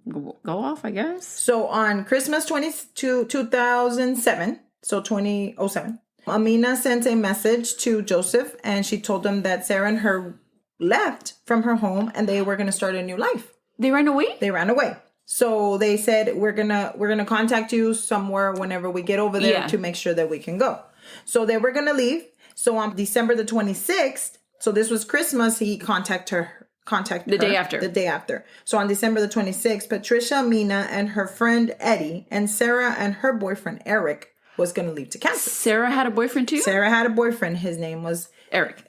go off, I guess. So on Christmas 2007, so 2007, Amina sent a message to Joseph, and she told him that Sarah and her left from her home and they were going to start a new life. They ran away? They ran away. So they said, we're gonna contact you somewhere whenever we get over there to make sure that we can go. So they were going to leave. So on December the 26th, so this was Christmas, he contacted her. The day after. So on December the 26th, Patricia, Amina, and her friend Eddie, and Sarah and her boyfriend Eric was going to leave to Kansas. Sarah had a boyfriend too? Sarah had a boyfriend. His name was Eric.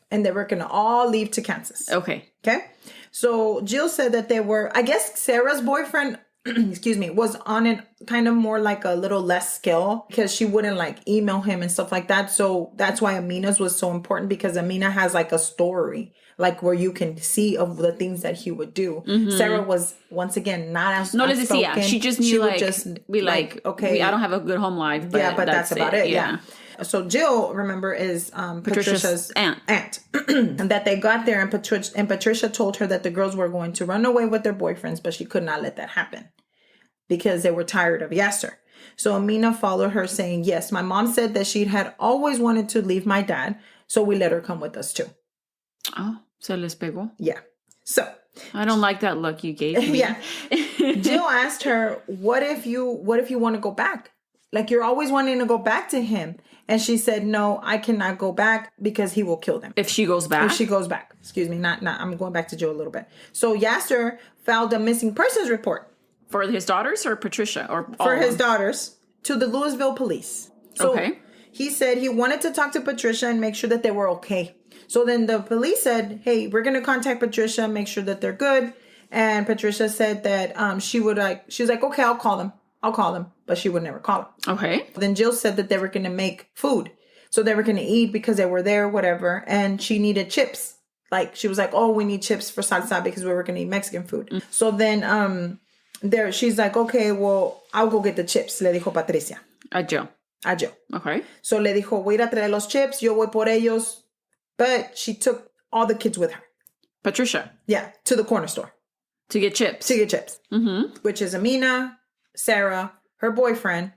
And they were going to all leave to Kansas. Okay. So Jill said that they were, I guess Sarah's boyfriend, was on it kind of more like a little less skill, because she wouldn't like email him and stuff like that. So that's why Amina's was so important, because Amina has like a story, like where you can see of the things that he would do. Mm-hmm. Sarah was, once again, not as no, let's see. Yeah, she just knew, like, be like, okay, I don't have a good home life. But but that's about it. Yeah. So Jill, remember, is Patricia's aunt. And that they got there, and Patricia told her that the girls were going to run away with their boyfriends, but she could not let that happen because they were tired of Yaser. So Amina followed her, saying, yes, my mom said that she had always wanted to leave my dad, so we let her come with us too. Oh, se les pegó. Yeah. So I don't like that look you gave me. Yeah. Jill asked her, what if you want to go back? Like, you're always wanting to go back to him. And she said, no, I cannot go back because he will kill them. If she goes back? If she goes back. Excuse me. Not. I'm going back to Jill a little bit. So Yaser filed a missing persons report. For his daughters or Patricia? Or for his daughters to the Louisville police. So he said he wanted to talk to Patricia and make sure that they were okay. So then the police said, hey, we're going to contact Patricia, make sure that they're good. And Patricia said that she's like, okay, I'll call them. But she would never call them. Okay. Then Jill said that they were going to make food. So they were going to eat because they were there, whatever. And she needed chips. Like, she was like, oh, we need chips for salsa because we were going to eat Mexican food. Mm. So then she's like, okay, well, I'll go get the chips, le dijo Patricia. A Jill. Okay. So le dijo, voy a ir a traer los chips, yo voy por ellos. But she took all the kids with her. Patricia. Yeah, to the corner store. To get chips. Mm-hmm. Which is Amina, Sarah, her boyfriend,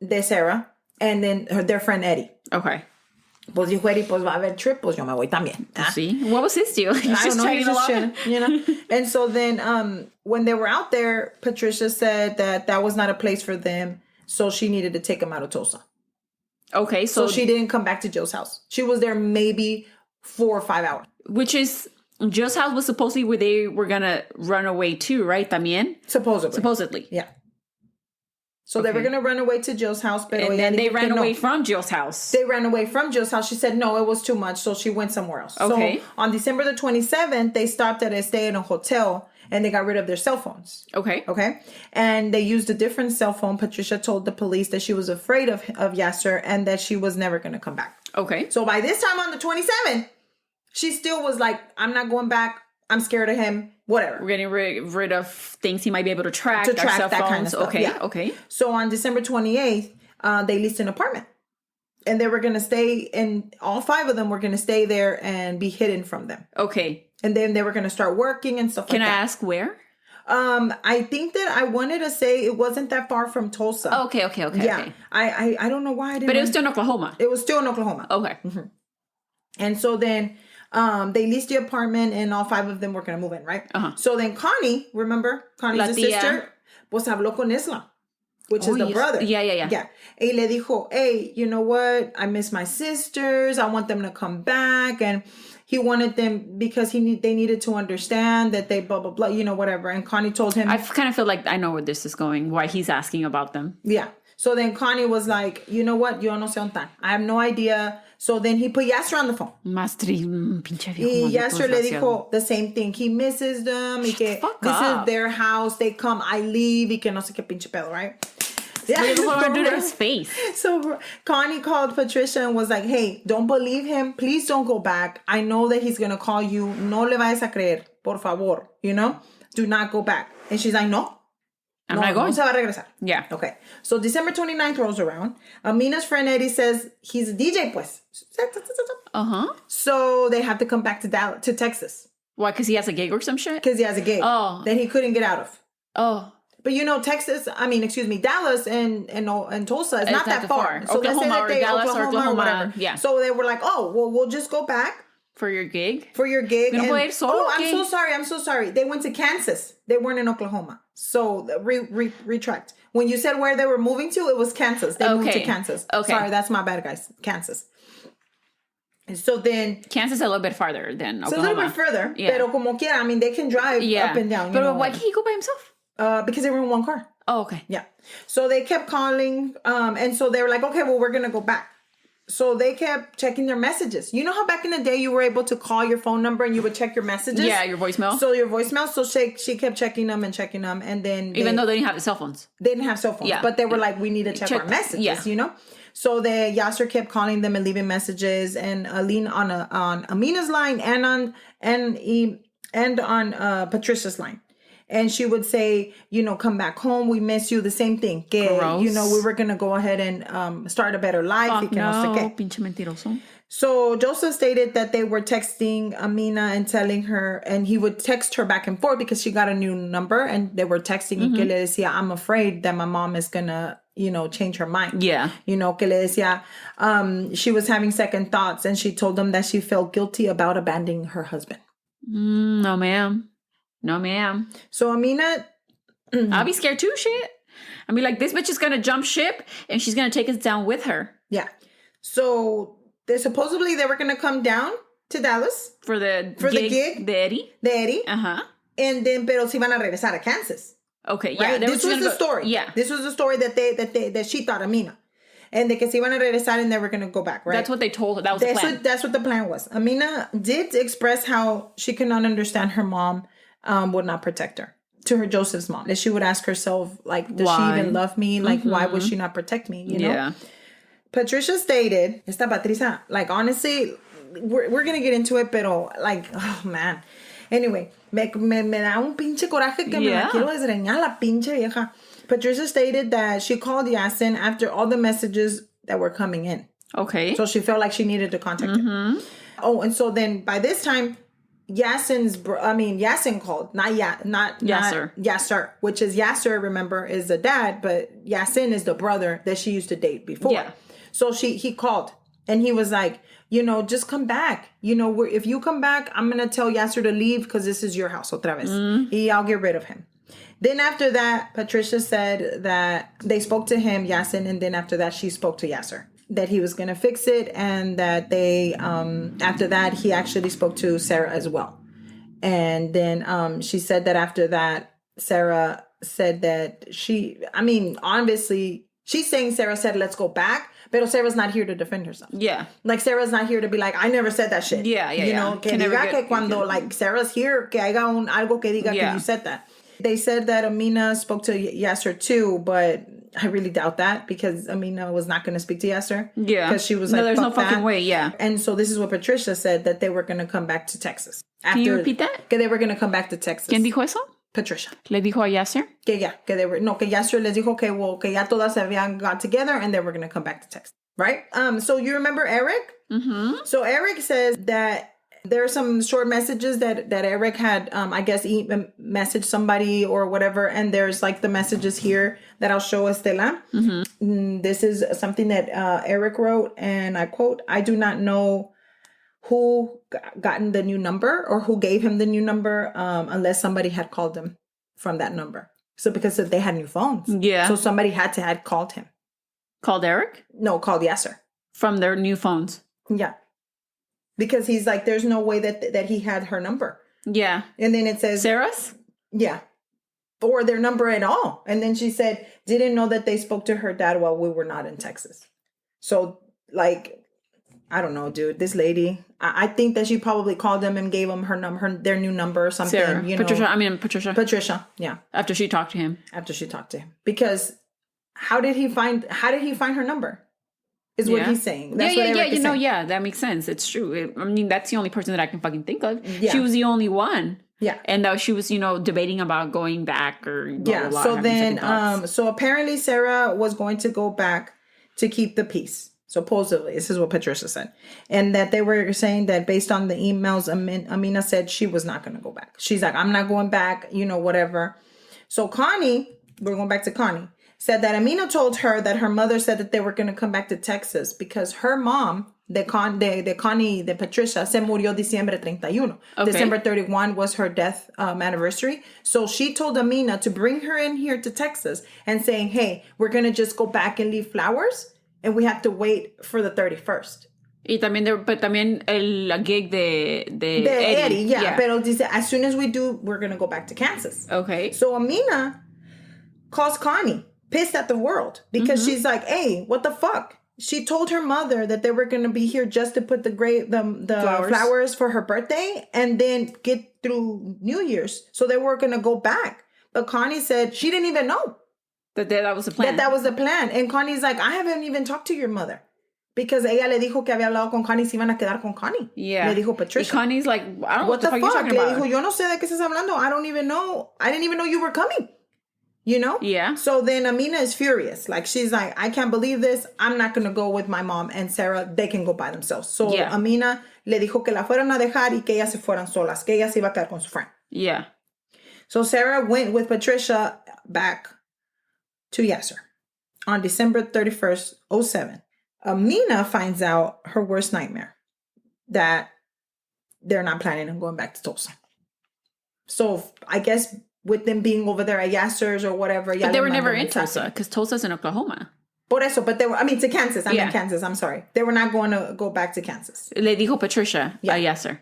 de Sarah, and then their friend Eddie. Okay. Pues dijo Eddie, pues va a haber trip, pues yo me voy también. See? What was his deal? He's just tagging along. And so then when they were out there, Patricia said that was not a place for them, so she needed to take them out of Tulsa. Okay, So she didn't come back to Joe's house. She was there maybe 4 or 5 hours. which is Joe's house was supposedly where they were gonna run away too, right? También? Supposedly. Yeah. So they were going to run away to Joe's house. Pero And then they ran away from Joe's house. They ran away from Joe's house. She said, no, it was too much. So she went somewhere else. Okay. So on December the 27th, they stopped at a stay in a hotel and they got rid of their cell phones. Okay. Okay. And they used a different cell phone. Patricia told the police that she was afraid of Yaser and that she was never going to come back. Okay. So by this time on the 27th, she still was like, I'm not going back. I'm scared of him. Whatever. We're getting rid of things he might be able to track. To track cell that phones. kind of stuff. Okay. Yeah. Okay. So on December 28th, they leased an apartment. And they were going to stay, and all 5 of them were going to stay there and be hidden from them. Okay. And then they were going to start working and stuff Can like I that. ask where? I think that I wanted to say it wasn't that far from Tulsa. Okay. Yeah. Okay. I don't know why I didn't. But it was still in Oklahoma. It was still in Oklahoma. Okay. And so then they leased the apartment and all 5 of them were going to move in, right? Uh-huh. So then Connie, remember? Connie's La the tía. sister. Pues habló con Isla, which is the yes. brother. Yeah. Yeah. Y le dijo, hey, you know what? I miss my sisters. I want them to come back. And he wanted them because they needed to understand that they blah, blah, blah, whatever. And Connie told him. I kind of feel like I know where this is going, why he's asking about them. Yeah. So then Connie was like, you know what? Yo no sé dónde están. I have no idea. So then he put Yaser on the phone. Pinche viejo Y maldito Yaser le desgraciado. dijo the same thing. He misses them. Y que fuck this up. is their house. They come, I leave. Y que no sé qué pinche pedo, right? What do you want to do to his face? So Connie called Patricia and was like, hey, don't believe him. Please don't go back. I know that he's going to call you. No le vayas a creer. Por favor. Do not go back. And she's like, no. I'm not going. No se va a regresar. Yeah. Okay. So December 29th rolls around. Amina's friend Eddie says he's a DJ, pues. Uh-huh. So they have to come back to Texas. Why? Because he has a gig or some shit? Because he has a gig that he couldn't get out of. Oh. But Dallas and Tulsa is not that far. So let's say that Dallas or Oklahoma, or whatever. yeah. So they were like, oh, well, we'll just go back. For your gig? And, I'm so sorry. They went to Kansas. They weren't in Oklahoma. So retract. When you said where they were moving to, it was Kansas. They moved to Kansas. Okay. Sorry, that's my bad, guys. Kansas. And so then... Kansas is a little bit farther than Oklahoma. It's a little bit further. Yeah. Pero como quiera, they can drive up and down. But why can't he go by himself? Because they were in one car. Oh, okay. Yeah. So they kept calling. And so they were like, okay, well, we're going to go back. So they kept checking their messages. You know how back in the day you were able to call your phone number and you would check your messages? Yeah, your voicemail. So your voicemail. So she kept checking them. And then... Even though they didn't have the cell phones. They didn't have cell phones. Yeah. But they were like, we need to check our messages, So the Yaser kept calling them and leaving messages. And Aline on Amina's line and on Patricia's line. And she would say, come back home. We miss you. The same thing. Que, we were going to go ahead and start a better life. Fuck no, pinche mentiroso. So Joseph stated that they were texting Amina and telling her, and he would text her back and forth because she got a new number and they were texting. Y que le decía, I'm afraid that my mom is going to, change her mind. Yeah. Que le decía, she was having second thoughts and she told them that she felt guilty about abandoning her husband. No, ma'am. No, ma'am. So Amina... I'll be scared too, shit. I mean, like, this bitch is going to jump ship and she's going to take us down with her. Yeah. So they were going to come down to Dallas. For the gig. The Eddie. Uh-huh. And then, pero se iban a regresar a Kansas. Okay, yeah. Right? This was the story. Yeah. This was the story that she thought, Amina. And de que se iban a regresar and they were going to go back, right? That's what they told her. That was the plan. That's what the plan was. Amina did express how she could not understand her mom would not protect her. To her Joseph's mom. That she would ask herself, like, does she even love me? Like, why would she not protect me? Yeah. Patricia stated, esta Patricia, like, honestly, we're going to get into it, pero, like, oh, man. Anyway, me da un pinche coraje que me la quiero desgreñar la pinche vieja. Patricia stated that she called Yasin after all the messages that were coming in. Okay. So she felt like she needed to contact him. Oh, and so then by this time, Yasin called, not Yaser, which is Yaser, remember, is the dad, but Yasin is the brother that she used to date before. Yeah. So he called and he was like, just come back. If you come back, I'm going to tell Yaser to leave because this is your house otra vez. Y I'll get rid of him. Then after that, Patricia said that they spoke to him, Yasin, and then after that, she spoke to Yaser. that he was going to fix it, and that they, after that, he actually spoke to Sarah as well. And then she said that after that, Sarah said that obviously, she's saying Sarah said, let's go back. But Sarah's not here to defend herself. Yeah. Like, Sarah's not here to be like, I never said that shit. Yeah. You know, que diga que cuando, like, Sarah's here, que haya algo que diga que you said that. They said that Amina spoke to Yaser too, but I really doubt that, because Amina was not going to speak to Yaser. Yeah. Because she was like, there's no fuck fucking that. way, yeah. And so this is what Patricia said, that they were going to come back to Texas. Can you repeat that? Que they were going to come back to Texas. ¿Quién dijo eso? Patricia. ¿Le dijo a Yaser? Que Yaser les dijo que ya todas se habían got together and they were going to come back to Texas. Right? So you remember Eric? Mm-hmm. So Eric says that there are some short messages that Eric had, I guess, messaged somebody or whatever. And there's like the messages here that I'll show Estela. Mm-hmm. This is something that Eric wrote, and I quote, "I do not know who gotten the new number or who gave him the new number unless somebody had called him from that number." So because they had new phones. Yeah. So somebody had called him. Called Eric? No, called Yaser. From their new phones. Yeah. Because he's like, there's no way that he had her number. Yeah. And then it says... Sarah's? Yeah. Or their number at all. And then she said, didn't know that they spoke to her dad while we were not in Texas. So, like, I don't know, dude. This lady, I think that she probably called them and gave them her number, their new number or something. Sarah. You know. Patricia. Patricia, yeah. After she talked to him. Because how did he find her number? Is what he's saying. That's what Eric is saying. That makes sense. It's true. That's the only person that I can fucking think of. Yeah. She was the only one. Yeah. And she was, debating about going back or blah, blah, blah, so then, so apparently Sarah was going to go back to keep the peace. Supposedly, this is what Patricia said. And that they were saying that based on the emails, Amina said she was not going to go back. She's like, I'm not going back, whatever. So Connie, we're going back to Connie, said that Amina told her that her mother said that they were going to come back to Texas because her mom, de Patricia, se murió Diciembre 31. Okay. December 31 was her death anniversary. So she told Amina to bring her in here to Texas and saying, hey, we're going to just go back and leave flowers and we have to wait for the 31st. Y también el gig de Eddie. Yeah. Pero dice, as soon as we do, we're going to go back to Kansas. Okay. So Amina calls Connie, pissed at the world, because she's like, hey, what the fuck? She told her mother that they were going to be here just to put the flowers for her birthday and then get through New Year's. So they were going to go back. But Connie said she didn't even know. That was the plan. That was the plan. And Connie's like, I haven't even talked to your mother. Because ella le dijo que había hablado con Connie, se iban a quedar con Connie. Yeah. Le dijo Patricia. Y Connie's like, I don't know what the fuck you're talking Le about. dijo, yo no sé de qué estás hablando. I didn't even know you were coming. Yeah. So then Amina is furious. Like, she's like, I can't believe this. I'm not going to go with my mom and Sarah. They can go by themselves. So Amina le dijo que la fueran a dejar y que ellas se fueran solas. Que ella se iba a quedar con su friend. Yeah. So Sarah went with Patricia back to Yaser on December 31st, 2007. Amina finds out her worst nightmare, that they're not planning on going back to Tulsa. So I guess with them being over there at Yaser's or whatever. But they were never in Tulsa, because Tulsa's in Oklahoma. Por eso, but they were, to Kansas. In Kansas, I'm sorry. They were not going to go back to Kansas. Le dijo Patricia a Yaser.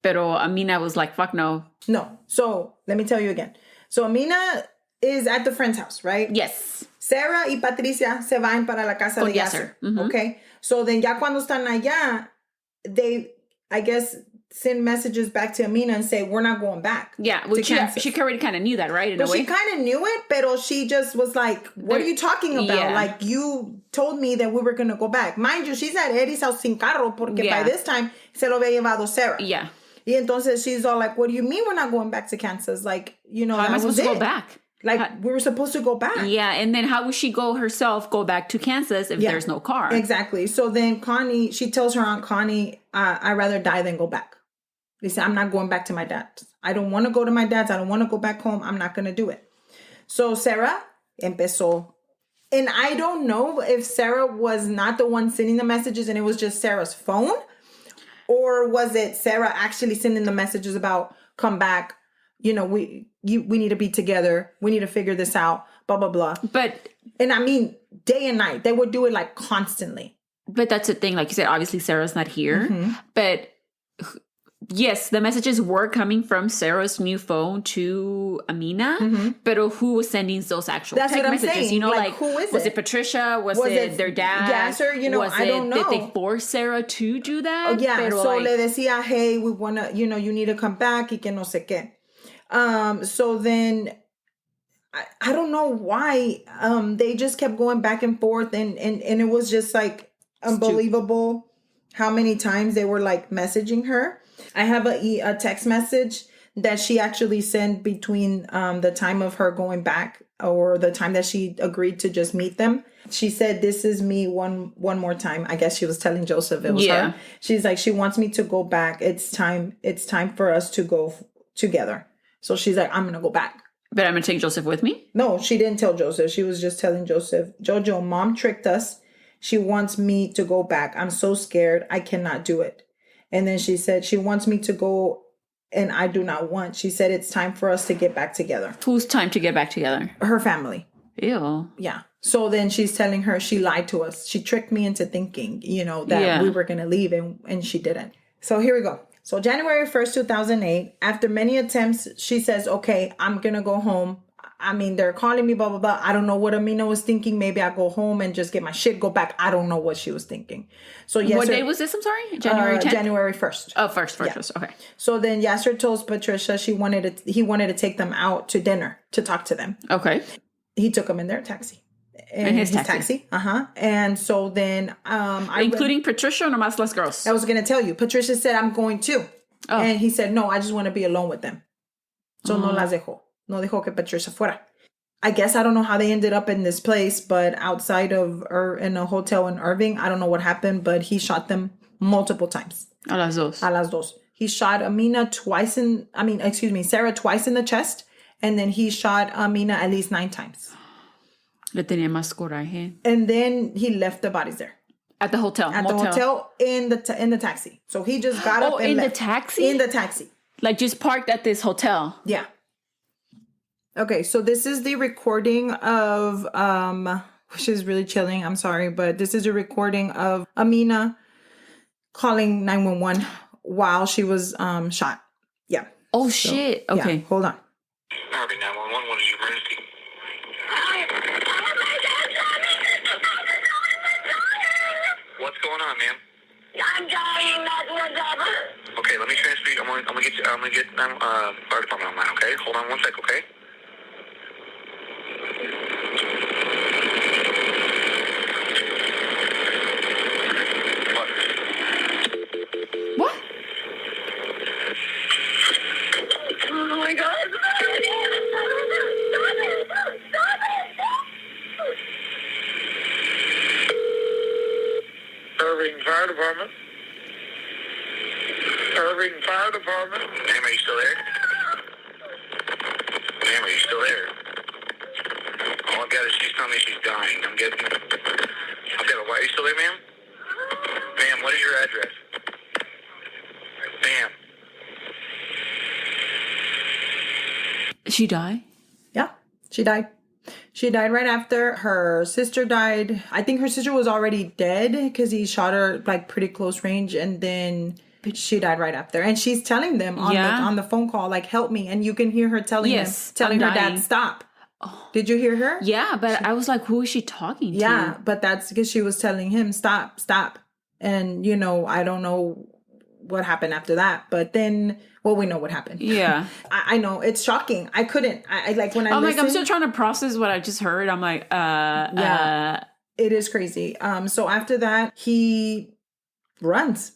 Pero Amina was like, fuck no. No. So let me tell you again. So Amina is at the friend's house, right? Yes. Sarah y Patricia se van para la casa de Yaser. Mm-hmm. Okay. So then ya cuando están allá, they, I guess, send messages back to Amina and say, we're not going back. Yeah, well, she already kind of knew that, right? She kind of knew it, but she just was like, what are you talking about? Yeah. Like, you told me that we were going to go back. Mind you, she's at Eddie's house sin carro, porque by this time, se lo había llevado Sarah. Yeah. Y entonces she's all like, what do you mean we're not going back to Kansas? Like, how am I supposed to go back? Like, we were supposed to go back. Yeah, and then how would she go back to Kansas if there's no car? Exactly. So then Connie, she tells her Aunt Connie, I'd rather die than go back. They said, I'm not going back to my dad's. I don't want to go to my dad's. I don't want to go back home. I'm not going to do it. So Sarah empezó. And I don't know if Sarah was not the one sending the messages and it was just Sarah's phone. Or was it Sarah actually sending the messages about come back? We need to be together. We need to figure this out. Blah, blah, blah. But, and day and night, they would do it like constantly. But that's the thing. Like you said, obviously Sarah's not here. Mm-hmm. But yes, the messages were coming from Sarah's new phone to Amina. Mm-hmm. But who was sending those actual That's text what I'm messages? saying. You know, Like, who is was it? it Patricia? Was it their dad? Yaser? You know, I don't know. Did they force Sarah to do that? Oh, yeah. Pero So le decía, hey, we want to, you need to come back y que no sé qué. So then I don't know why they just kept going back and forth and it was just like unbelievable how many times they were like messaging her. I have a text message that she actually sent between the time of her going back or the time that she agreed to just meet them. She said, this is me one more time. I guess she was telling Joseph it was her. She's like, she wants me to go back. It's time for us to go together. So she's like, I'm going to go back. But I'm going to take Joseph with me? No, she didn't tell Joseph. She was just telling Joseph, Jojo, mom tricked us. She wants me to go back. I'm so scared. I cannot do it. And then she said, she wants me to go and I do not want. She said, it's time for us to get back together. Whose time to get back together? Her family. Ew. Yeah. So then she's telling her she lied to us. She tricked me into thinking, that we were going to leave and she didn't. So here we go. So January 1st, 2008, after many attempts, she says, okay, I'm going to go home. I mean, they're calling me, blah, blah, blah. I don't know what Amina was thinking. Maybe I'll go home and just get my shit, go back. I don't know what she was thinking. So Yaser, what day was this? I'm sorry? January 10th? January 1st. Oh, first. Okay. So then Yaser tells Patricia he wanted to take them out to dinner to talk to them. Okay. He took them in their taxi. In his taxi. And so then including Patricia or nomás las girls? I was going to tell you. Patricia said, I'm going too. Oh. And he said, no, I just want to be alone with them. So no las dejó. No dejó que Patricia fuera. I guess I don't know how they ended up in this place, but outside of in a hotel in Irving, I don't know what happened, but he shot them multiple times. A las dos. A las dos. He shot Sarah twice in the chest, and then he shot Amina at least 9 times. Le tenía más coraje. And then he left the bodies there. At the hotel. At the hotel in the taxi. So he just got up and left. The taxi? In the taxi. Like just parked at this hotel. Yeah. Okay, so this is the recording of which is really chilling. I'm sorry, but this is a recording of Amina calling 911 while she was shot. Yeah. Oh shit. Okay. Yeah, hold on. Harvey 911, what is your emergency? What's going on, ma'am? I'm dying, that's what's up. Okay, let me transfer you. I'm gonna get fire department online, okay? Hold on one sec, okay? What? Oh my God. Stop it. Irving Fire Department. Irving Fire Department. Ma'am, are you still there? Ma'am, are you still there? All I've got is she's telling me she's dying. Are you still there, ma'am? Ma'am, what is your address? Ma'am. She died? Yeah, she died. She died right after her sister died. I think her sister was already dead because he shot her like pretty close range, and then she died right after. And she's telling them on the phone call, like, help me. And you can hear her telling her dad, stop. Oh. Did you hear her? Yeah, but I was like, who is she talking to? Yeah, but that's because she was telling him, stop. And, I don't know what happened after that. But then, we know what happened. Yeah. I know. It's shocking. I couldn't. I like when I I'm listened, like, I'm still trying to process what I just heard. I'm like, it is crazy. So after that, he runs.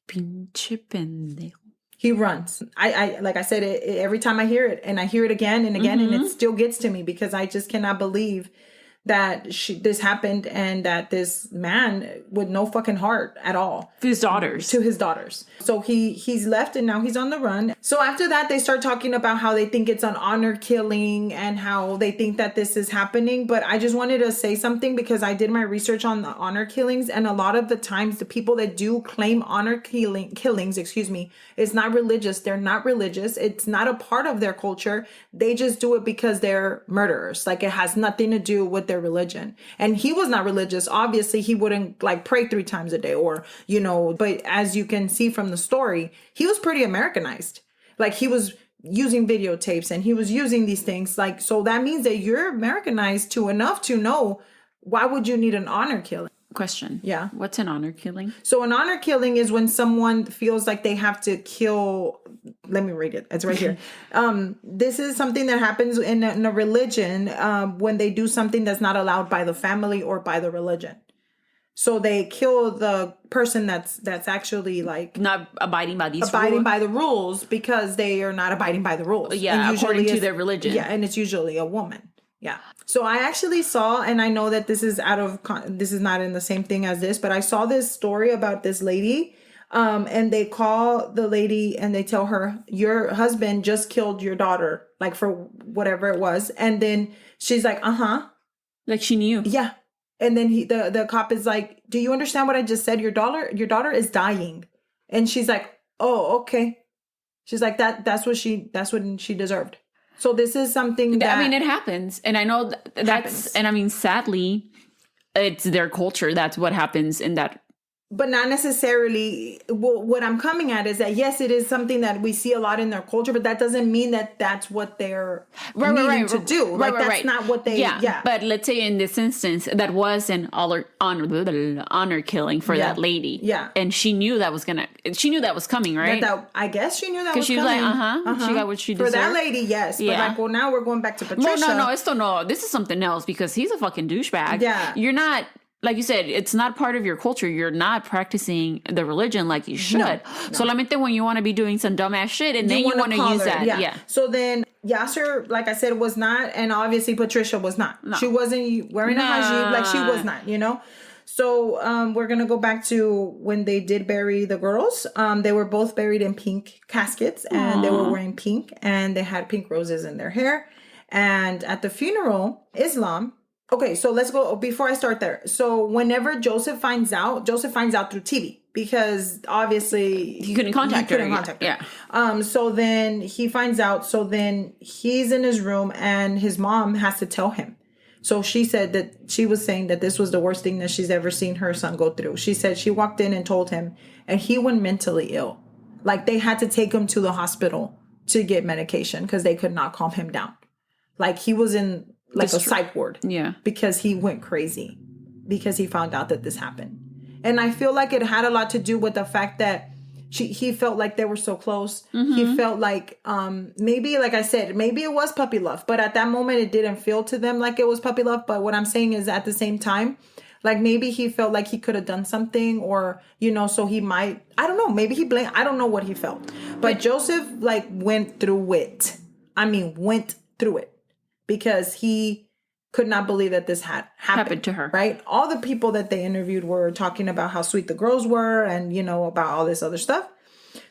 Pinche pendejo. He runs. I like I said, every time I hear it, and I hear it again and again, and it still gets to me because I just cannot believe that this happened and that this man with no fucking heart at all. To his daughters. So he's left and now he's on the run. So after that, they start talking about how they think it's an honor killing and how they think that this is happening. But I just wanted to say something because I did my research on the honor killings. And a lot of the times the people that do claim honor killings, it's not religious. They're not religious. It's not a part of their culture. They just do it because they're murderers. Like it has nothing to do with their religion. And he was not religious. Obviously, he wouldn't like pray 3 times a day or, but as you can see from the story, he was pretty Americanized. Like he was using videotapes and he was using these things. Like, so that means that you're Americanized to enough to know, why would you need an honor killing? Question. Yeah. What's an honor killing? So an honor killing is when someone feels like they have to kill. Let me read it. It's right here. This is something that happens in a religion when they do something that's not allowed by the family or by the religion. So they kill the person that's actually like not abiding by these by the rules because they are not abiding by the rules. Yeah, according to their religion. Yeah, and it's usually a woman. Yeah. So I actually saw, and I know that this is this is not in the same thing as this, but I saw this story about this lady, and they call the lady and they tell her, your husband just killed your daughter, like for whatever it was. And then she's like, like she knew. Yeah. And then the cop is like, do you understand what I just said? Your daughter is dying. And she's like, oh, okay. She's like, that's what she deserved. So this is something that... I mean, it happens. And I know that's... Happens. And I mean, sadly, it's their culture. That's what happens in that... But not necessarily... Well, what I'm coming at is that, yes, it is something that we see a lot in their culture, but that doesn't mean that that's what they're needing to do. Like, that's not what they... Yeah. But let's say in this instance, that was an honor killing for that lady. Yeah. And she knew that was coming, right? I guess she knew that was coming. Because she was like, she got what she deserved. For that lady, yes. But like, well, now we're going back to Patricia. No. This is something else because he's a fucking douchebag. Yeah. You're not... Like you said, it's not part of your culture. You're not practicing the religion like you should. No. Solamente when you want to be doing some dumbass shit and then you want to use that. Yeah. So then Yaser, like I said, was not. And obviously Patricia was not. No. She wasn't wearing a hijab. Like she was not, So we're going to go back to when they did bury the girls. They were both buried in pink caskets and they were wearing pink and they had pink roses in their hair. And at the funeral, Islam... Okay, so let's go before I start there. So whenever Joseph finds out through TV because obviously he couldn't contact her. Yeah. So then he finds out. So then he's in his room and his mom has to tell him. So she said that she was saying that this was the worst thing that she's ever seen her son go through. She said she walked in and told him and he went mentally ill. Like they had to take him to the hospital to get medication because they could not calm him down. Like he was in... like a psych ward. Yeah. Because he went crazy. Because he found out that this happened. And I feel like it had a lot to do with the fact that he felt like they were so close. Mm-hmm. He felt like maybe, like I said, maybe it was puppy love. But at that moment, it didn't feel to them like it was puppy love. But what I'm saying is at the same time, like maybe he felt like he could have done something or, so he might, I don't know, maybe he blamed, I don't know what he felt. But Joseph like went through it. Went through it. Because he could not believe that this had happened to her. Right? All the people that they interviewed were talking about how sweet the girls were and, about all this other stuff.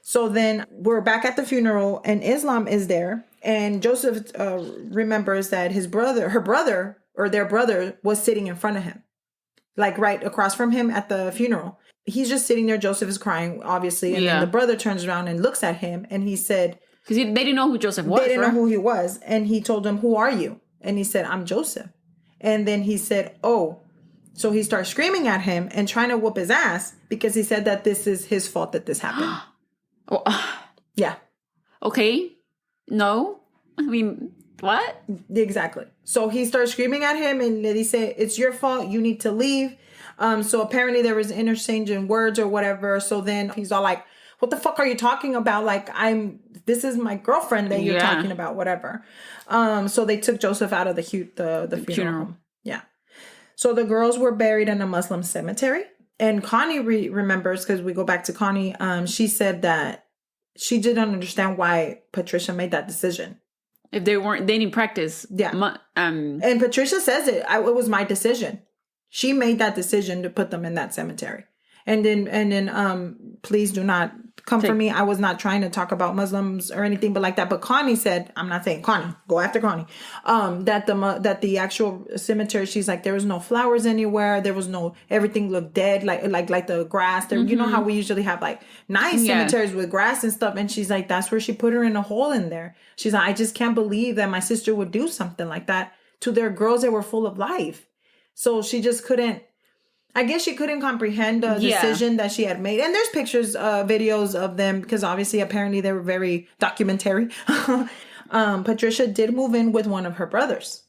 So then we're back at the funeral and Islam is there. And Joseph remembers that their brother was sitting in front of him. Like right across from him at the funeral. He's just sitting there. Joseph is crying, obviously. And then the brother turns around and looks at him and he said... Because they didn't know who Joseph was. They didn't know who he was. And he told them, who are you? And he said, I'm Joseph. And then he said, oh. So he starts screaming at him and trying to whoop his ass because he said that this is his fault that this happened. Yeah. Okay. No. What? Exactly. So he starts screaming at him and he said, it's your fault. You need to leave. So apparently there was interchanging words or whatever. So then he's all like, what the fuck are you talking about? Like, this is my girlfriend that you're talking about, whatever. So they took Joseph out of the funeral home. Yeah. So the girls were buried in a Muslim cemetery. And Connie remembers, because we go back to Connie, she said that she didn't understand why Patricia made that decision. If they didn't practice. Yeah. And Patricia says it was my decision. She made that decision to put them in that cemetery. And then please do not come for me. I was not trying to talk about Muslims or anything but like that. But Connie said, I'm not saying Connie, go after Connie, that the actual cemetery, she's like, there was no flowers anywhere. There was everything looked dead, like the grass there. Mm-hmm. You know how we usually have like nice cemeteries with grass and stuff. And she's like, that's where she put her in a hole in there. She's like, I just can't believe that my sister would do something like that to their girls that were full of life. So she just couldn't, I guess she couldn't comprehend the decision that she had made. And there's pictures, videos of them, because obviously, apparently, they were very documentary. Patricia did move in with one of her brothers.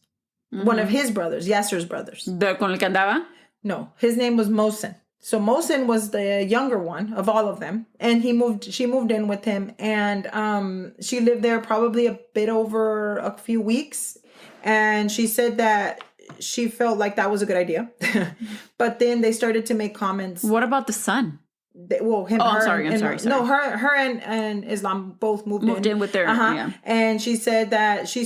One of his brothers, Yaser's brothers. ¿Con el que andaba? No, his name was Mohsen. So Mohsen was the younger one of all of them. And she moved in with him. And she lived there probably a bit over a few weeks. And she said that she felt like that was a good idea. But then they started to make comments. What about the son? I'm sorry. No, her and Islam both moved in with their, And she said that she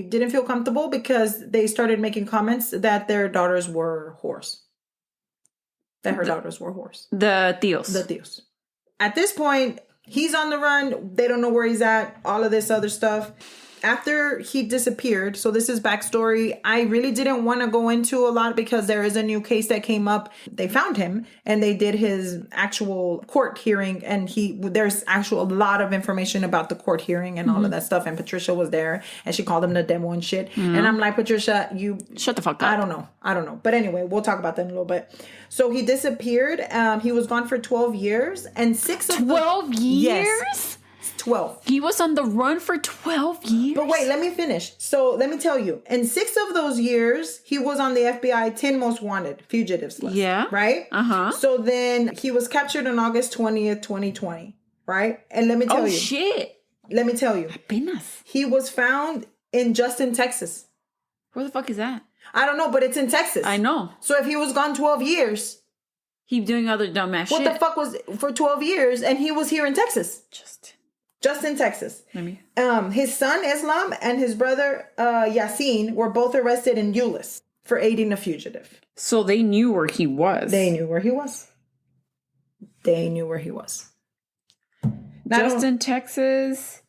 didn't feel comfortable because they started making comments that their daughters were whores. That her daughters were whores. The tíos. The tíos. At this point, he's on the run. They don't know where he's at. All of this other stuff. After he disappeared, so this is backstory. I really didn't want to go into a lot because there is a new case that came up. They found him and they did his actual court hearing, and there's a lot of information about the court hearing and all of that stuff. And Patricia was there and she called him the demo and shit. And I'm like, Patricia, you shut the fuck up. I don't know. But anyway, we'll talk about that in a little bit. So he disappeared. He was gone for 12 years, and 12 years? Yes. 12. He was on the run for 12 years? But wait, let me finish. So let me tell you, in 6 of those years, he was on the FBI 10 most wanted fugitives list. Yeah. Right? Uh-huh. So then he was captured on August 20th, 2020. Right? And let me tell you. Oh, shit. Let me tell you. Apenas. He was found in Justin, Texas. Where the fuck is that? I don't know, but it's in Texas. I know. So if he was gone 12 years. He doing other dumbass shit. What the fuck was for 12 years and he was here in Texas? Just in Texas. His son, Islam, and his brother, Yasin, were both arrested in Euless for aiding a fugitive. So they knew where he was. They knew where he was. Just in Texas.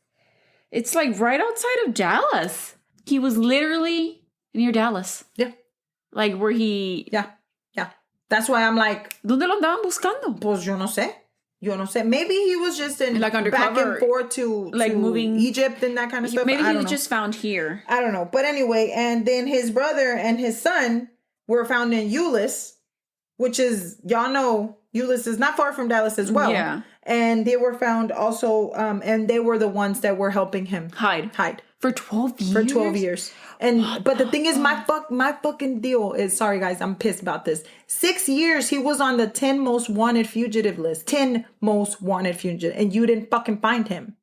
It's like right outside of Dallas. He was literally near Dallas. Yeah. Like where he... Yeah. That's why I'm like... ¿Dónde lo andaban buscando? Pues yo no sé. Maybe he was just in like undercover, back and forth to moving Egypt and that kind of stuff. Maybe he was just found here. I don't know. But anyway, and then his brother and his son were found in Euless, which is, y'all know, Euless is not far from Dallas as well. Yeah. And they were found also, and they were the ones that were helping him hide. For 12 years? For 12 years. And but the thing is, my fucking deal is, sorry guys, I'm pissed about this. 6 years he was on the 10 most wanted fugitive list. 10 most wanted fugitive, and you didn't fucking find him.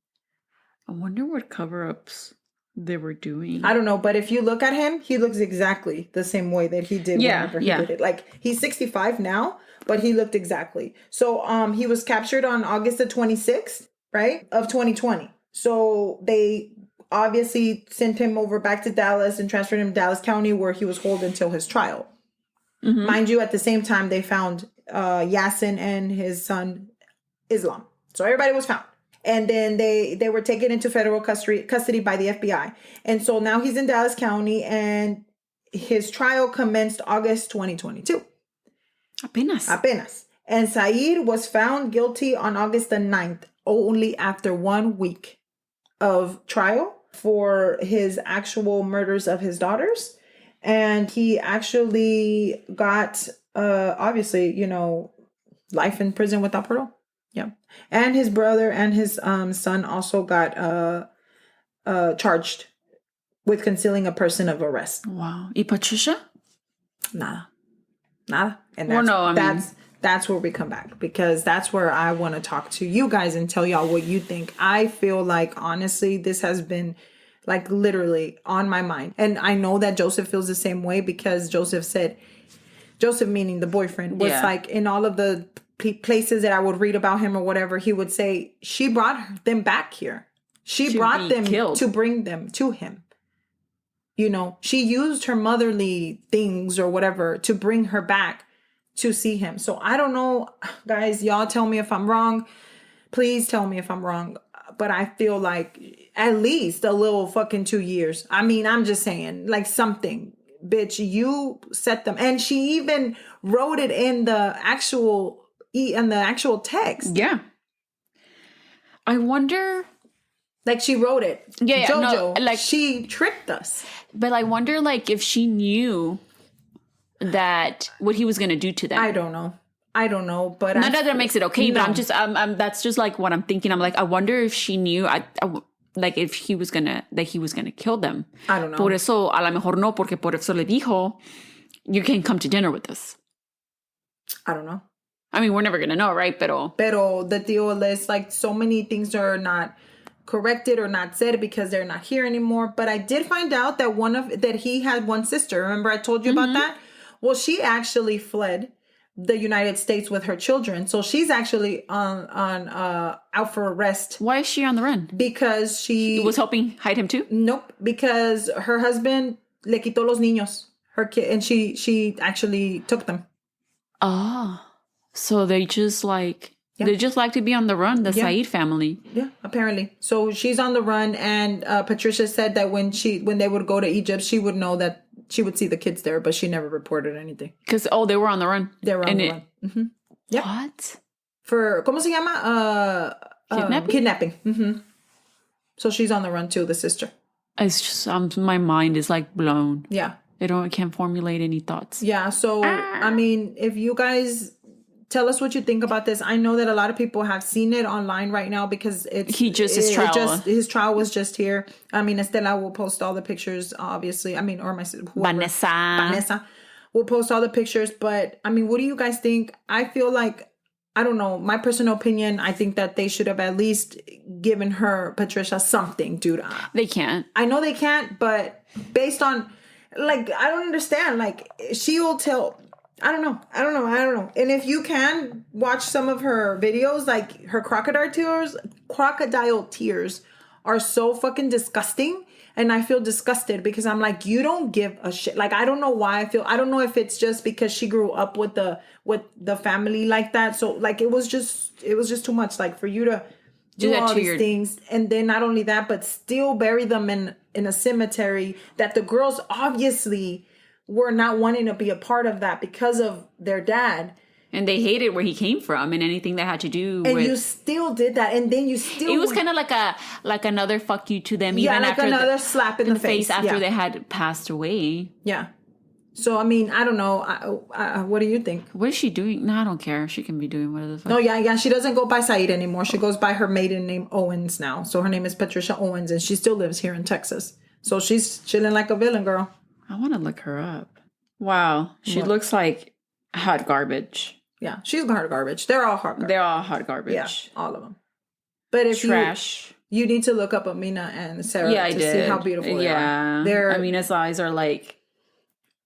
I wonder what cover-ups they were doing. I don't know, but if you look at him, he looks exactly the same way that he did whenever he did it. Like, he's 65 now, but he looked exactly. So he was captured on August the 26th, right, of 2020. So they obviously sent him over back to Dallas and transferred him to Dallas County, where he was held until his trial. Mm-hmm. Mind you, at the same time, they found Yasin and his son, Islam. So everybody was found. And then they were taken into federal custody by the FBI. And so now he's in Dallas County, and his trial commenced August 2022. Apenas. And Said was found guilty on August the 9th, only after 1 week of trial for his actual murders of his daughters. And he actually got, obviously, life in prison without parole. Yeah. And his brother and his son also got charged with concealing a person of arrest. Wow. ¿Y Patricia? Nada. And that's where we come back, because that's where I want to talk to you guys and tell y'all what you think. I feel like, honestly, this has been like literally on my mind. And I know that Joseph feels the same way, because Joseph meaning the boyfriend, was like, in all of the places that I would read about him or whatever, he would say, she brought them back here. She brought them to bring them to him. She used her motherly things or whatever to bring her back to see him. So I don't know, guys, y'all tell me if I'm wrong. Please tell me if I'm wrong. But I feel like at least a little fucking 2 years. I mean, I'm just saying, like, something. Bitch, you set them. And she even wrote it in the actual text. Yeah. I wonder. Like, she wrote it. Yeah. JoJo, no, like, she tricked us. But I wonder, like, if she knew that what he was going to do to them. I don't know, but None of that makes it okay, but No. I'm that's just like what I'm thinking. I'm like, I wonder if she knew, like if he was gonna kill them. I don't know. Por eso, a lo mejor no, porque por eso le dijo, you can come to dinner with us. I don't know. I mean, we're never gonna know, right? Pero the deal is like so many things are not corrected or not said because they're not here anymore. But I did find out that he had one sister. Remember I told you about that? Well, she actually fled the United States with her children. So she's actually on out for arrest. why is she on the run? Because she Was helping hide him too? Nope, because her husband le quitó los niños, her kid, and she actually took them. Oh, so they just like to be on the run. The Said family. Yeah, apparently. So she's on the run, and Patricia said that when they would go to Egypt, she would know that she would see the kids there, but she never reported anything. Because they were on the run. They were on the run. Mm-hmm. Yep. What? For ¿cómo se llama? Kidnapping? Kidnapping. Mm-hmm. So she's on the run too, the sister. It's just my mind is like blown. Yeah. I can't formulate any thoughts. Yeah. So I mean, if you guys tell us what you think about this. I know that a lot of people have seen it online right now because his trial was just here. I mean, Estela will post all the pictures, obviously. I mean, or Vanessa will post all the pictures. But I mean, what do you guys think? I feel like, I don't know, my personal opinion, I think that they should have at least given Patricia something, dude. They can't. I know they can't, but based on, like, I don't understand. Like, she will tell... I don't know. And if you can watch some of her videos, like her crocodile tears are so fucking disgusting. And I feel disgusted because I'm like, you don't give a shit. Like, I don't know why I don't know if it's just because she grew up with the family like that. So like, it was just too much. Like for you to do all these things. And then not only that, but still bury them in a cemetery that the girls obviously were not wanting to be a part of that because of their dad. And they hated where he came from and anything that had to do with... And you still did that. And then you still... It was kind of like another fuck you to them. Yeah, even like after another slap in the face. After they had passed away. Yeah. So, I mean, I don't know. What do you think? What is she doing? No, I don't care. She can be doing whatever the fuck. No, yeah. She doesn't go by Said anymore. She goes by her maiden name Owens now. So her name is Patricia Owens and she still lives here in Texas. So she's chilling like a villain, girl. I want to look her up. Wow. She looks like hot garbage. Yeah, she's hot garbage. They're all hot garbage. They're all hot garbage. Yeah, all of them. But if trash. You need to look up Amina and Sarah to see how beautiful they are. Amina's eyes are like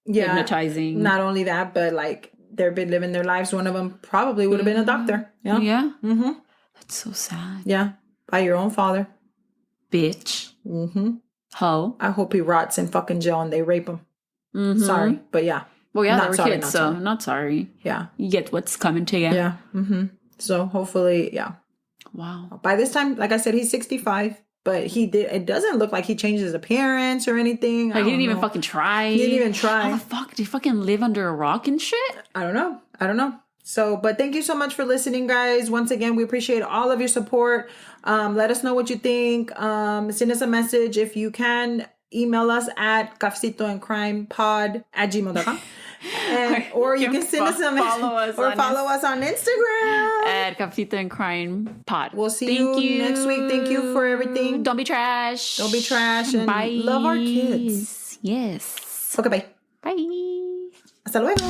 hypnotizing. Not only that, but like they've been living their lives. One of them probably would have been a doctor. Yeah. Yeah. Mm-hmm. That's so sad. Yeah. By your own father. Bitch. Mm-hmm. Ho. I hope he rots in fucking jail and they rape him. Mm-hmm. Sorry, but yeah. Well, yeah, they were kids, so not sorry. Yeah. You get what's coming to you. Yeah. Mm-hmm. So hopefully, yeah. Wow. By this time, like I said, he's 65, but it doesn't look like he changed his appearance or anything. Like, he didn't even fucking try. He didn't even try. How the fuck? Did he fucking live under a rock and shit? I don't know. So, but thank you so much for listening, guys. Once again, we appreciate all of your support. Let us know what you think. Send us a message if you can. Email us at cafecitoandcrimepod@gmail.com. Or you can send us a message follow us on Instagram at Cafecito and Crime Pod. We'll see you next week. Thank you for everything. Don't be trash. And bye. Love our kids. Yes. Okay, bye. Bye. Hasta luego.